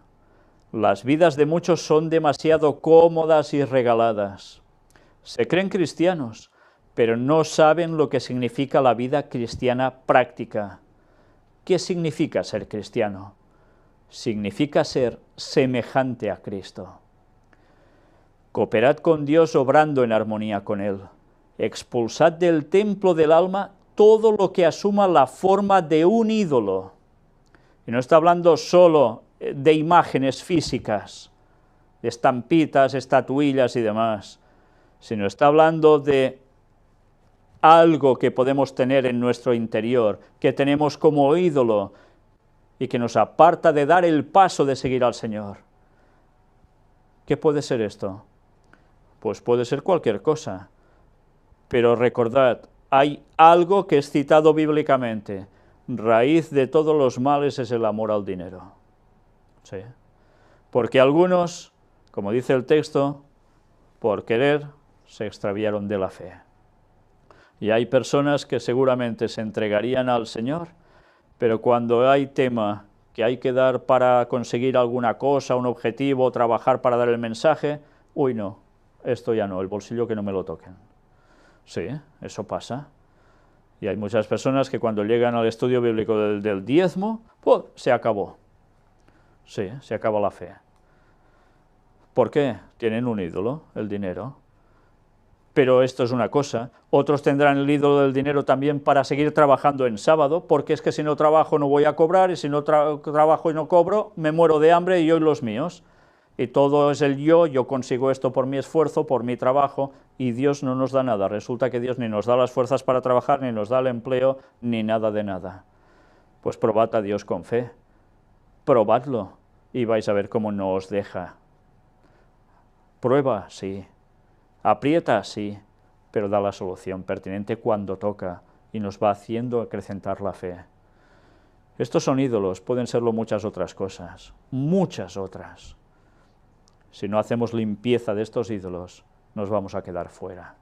Las vidas de muchos son demasiado cómodas y regaladas. Se creen cristianos, pero no saben lo que significa la vida cristiana práctica. ¿Qué significa ser cristiano? Significa ser semejante a Cristo. Cooperad con Dios obrando en armonía con Él. Expulsad del templo del alma todo lo que asuma la forma de un ídolo. Y no está hablando solo de imágenes físicas, de estampitas, estatuillas y demás, sino está hablando de algo que podemos tener en nuestro interior, que tenemos como ídolo y que nos aparta de dar el paso de seguir al Señor. ¿Qué puede ser esto? Pues puede ser cualquier cosa, pero recordad, hay algo que es citado bíblicamente: raíz de todos los males es el amor al dinero. Sí. Porque algunos, como dice el texto, por querer se extraviaron de la fe. Y hay personas que seguramente se entregarían al Señor, pero cuando hay tema que hay que dar para conseguir alguna cosa, un objetivo, trabajar para dar el mensaje, uy no, esto ya no, el bolsillo que no me lo toquen. Sí, eso pasa. Y hay muchas personas que cuando llegan al estudio bíblico del diezmo, pues se acabó. Sí, se acabó la fe. ¿Por qué? Tienen un ídolo, el dinero. Pero esto es una cosa. Otros tendrán el ídolo del dinero también para seguir trabajando en sábado, porque es que si no trabajo no voy a cobrar, y si no trabajo y no cobro, me muero de hambre y yo y los míos. Y todo es el yo consigo esto por mi esfuerzo, por mi trabajo, y Dios no nos da nada. Resulta que Dios ni nos da las fuerzas para trabajar, ni nos da el empleo, ni nada de nada. Pues probad a Dios con fe. Probadlo, y vais a ver cómo no os deja. Prueba, sí. Aprieta, sí, pero da la solución pertinente cuando toca, y nos va haciendo acrecentar la fe. Estos son ídolos, pueden serlo muchas otras cosas, muchas otras. Si no hacemos limpieza de estos ídolos, nos vamos a quedar fuera.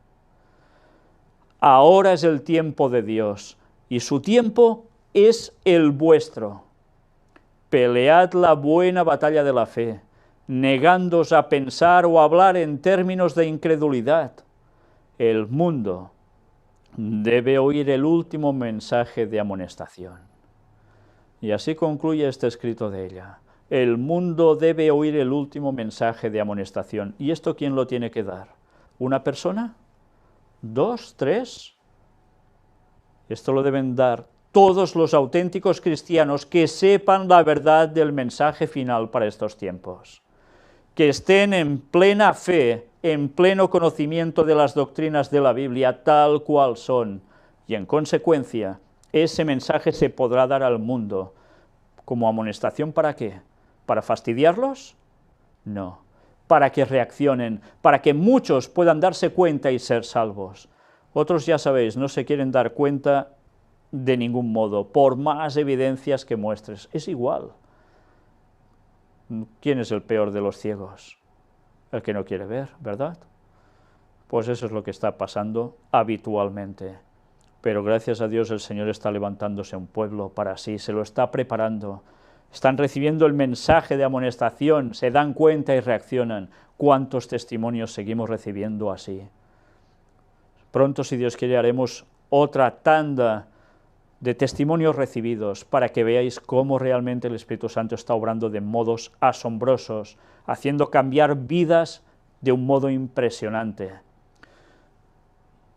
Ahora es el tiempo de Dios, y su tiempo es el vuestro. Pelead la buena batalla de la fe, negándoos a pensar o hablar en términos de incredulidad. El mundo debe oír el último mensaje de amonestación. Y así concluye este escrito de ella. El mundo debe oír el último mensaje de amonestación. ¿Y esto quién lo tiene que dar? ¿Una persona? ¿Dos? ¿Tres? Esto lo deben dar todos los auténticos cristianos que sepan la verdad del mensaje final para estos tiempos, que estén en plena fe, en pleno conocimiento de las doctrinas de la Biblia tal cual son, y en consecuencia ese mensaje se podrá dar al mundo. ¿Como amonestación para qué? ¿Para fastidiarlos? No, para que reaccionen, para que muchos puedan darse cuenta y ser salvos. Otros, ya sabéis, no se quieren dar cuenta de ningún modo, por más evidencias que muestres. Es igual. ¿Quién es el peor de los ciegos? El que no quiere ver, ¿verdad? Pues eso es lo que está pasando habitualmente. Pero gracias a Dios el Señor está levantándose un pueblo para sí, se lo está preparando. Están recibiendo el mensaje de amonestación, se dan cuenta y reaccionan. ¿Cuántos testimonios seguimos recibiendo así? Pronto, si Dios quiere, haremos otra tanda de testimonios recibidos para que veáis cómo realmente el Espíritu Santo está obrando de modos asombrosos, haciendo cambiar vidas de un modo impresionante.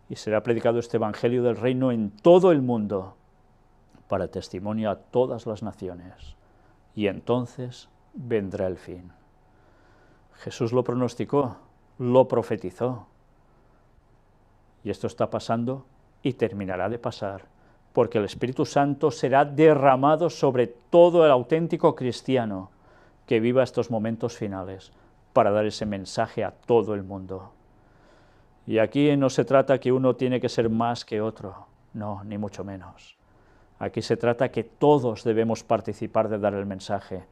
Y será predicado este Evangelio del Reino en todo el mundo para testimonio a todas las naciones. Y entonces vendrá el fin. Jesús lo pronosticó, lo profetizó. Y esto está pasando y terminará de pasar, porque el Espíritu Santo será derramado sobre todo el auténtico cristiano que viva estos momentos finales para dar ese mensaje a todo el mundo. Y aquí no se trata que uno tiene que ser más que otro, no, ni mucho menos. Aquí se trata que todos debemos participar de dar el mensaje,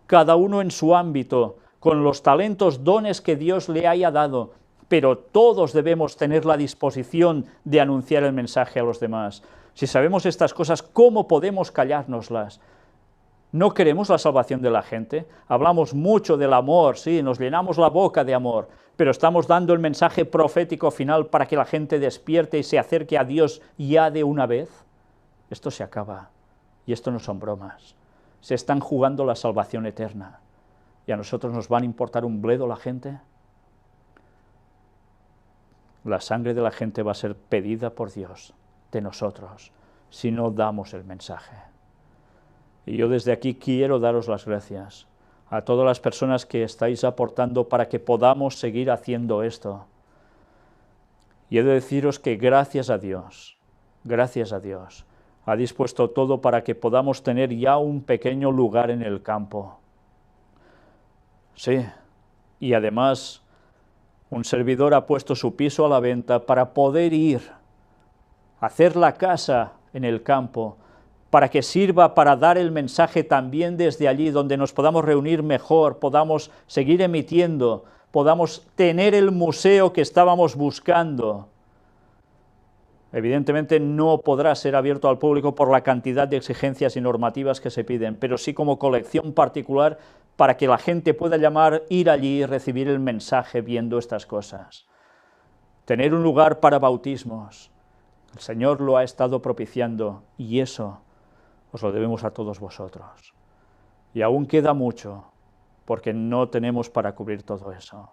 cada uno en su ámbito, con los talentos, dones que Dios le haya dado, pero todos debemos tener la disposición de anunciar el mensaje a los demás. Si sabemos estas cosas, ¿cómo podemos callárnoslas? ¿No queremos la salvación de la gente? Hablamos mucho del amor, sí, nos llenamos la boca de amor, pero estamos dando el mensaje profético final para que la gente despierte y se acerque a Dios ya de una vez. Esto se acaba, y esto no son bromas. Se están jugando la salvación eterna, y a nosotros nos van a importar un bledo la gente. La sangre de la gente va a ser pedida por Dios, de nosotros si no damos el mensaje. Y yo desde aquí quiero daros las gracias a todas las personas que estáis aportando para que podamos seguir haciendo esto. Y he de deciros que gracias a Dios, ha dispuesto todo para que podamos tener ya un pequeño lugar en el campo. Sí, y además un servidor ha puesto su piso a la venta para poder ir a hacer la casa en el campo, para que sirva para dar el mensaje también desde allí, donde nos podamos reunir mejor, podamos seguir emitiendo, podamos tener el museo que estábamos buscando. Evidentemente no podrá ser abierto al público por la cantidad de exigencias y normativas que se piden, pero sí como colección particular para que la gente pueda llamar, ir allí y recibir el mensaje viendo estas cosas. Tener un lugar para bautismos. El Señor lo ha estado propiciando y eso os lo debemos a todos vosotros. Y aún queda mucho, porque no tenemos para cubrir todo eso.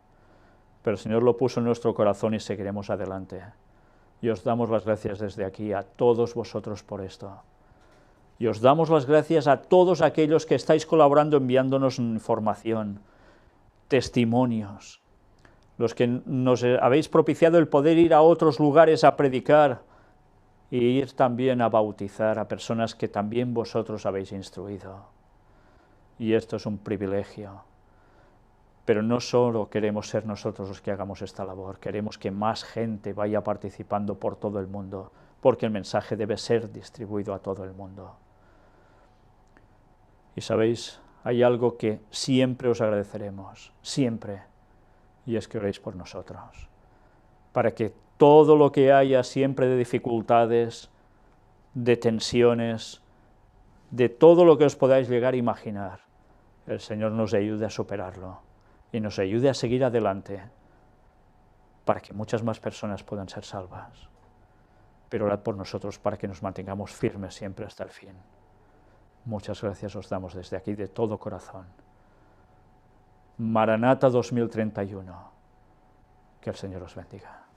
Pero el Señor lo puso en nuestro corazón y seguiremos adelante. Y os damos las gracias desde aquí a todos vosotros por esto. Y os damos las gracias a todos aquellos que estáis colaborando, enviándonos información, testimonios, los que nos habéis propiciado el poder ir a otros lugares a predicar y ir también a bautizar a personas que también vosotros habéis instruido. Y esto es un privilegio. Pero no solo queremos ser nosotros los que hagamos esta labor, queremos que más gente vaya participando por todo el mundo, porque el mensaje debe ser distribuido a todo el mundo. Y sabéis, hay algo que siempre os agradeceremos, siempre, y es que oréis por nosotros, para que todo lo que haya siempre de dificultades, de tensiones, de todo lo que os podáis llegar a imaginar, el Señor nos ayude a superarlo y nos ayude a seguir adelante para que muchas más personas puedan ser salvas. Pero orad por nosotros para que nos mantengamos firmes siempre hasta el fin. Muchas gracias os damos desde aquí de todo corazón. Maranata 2031. Que el Señor os bendiga.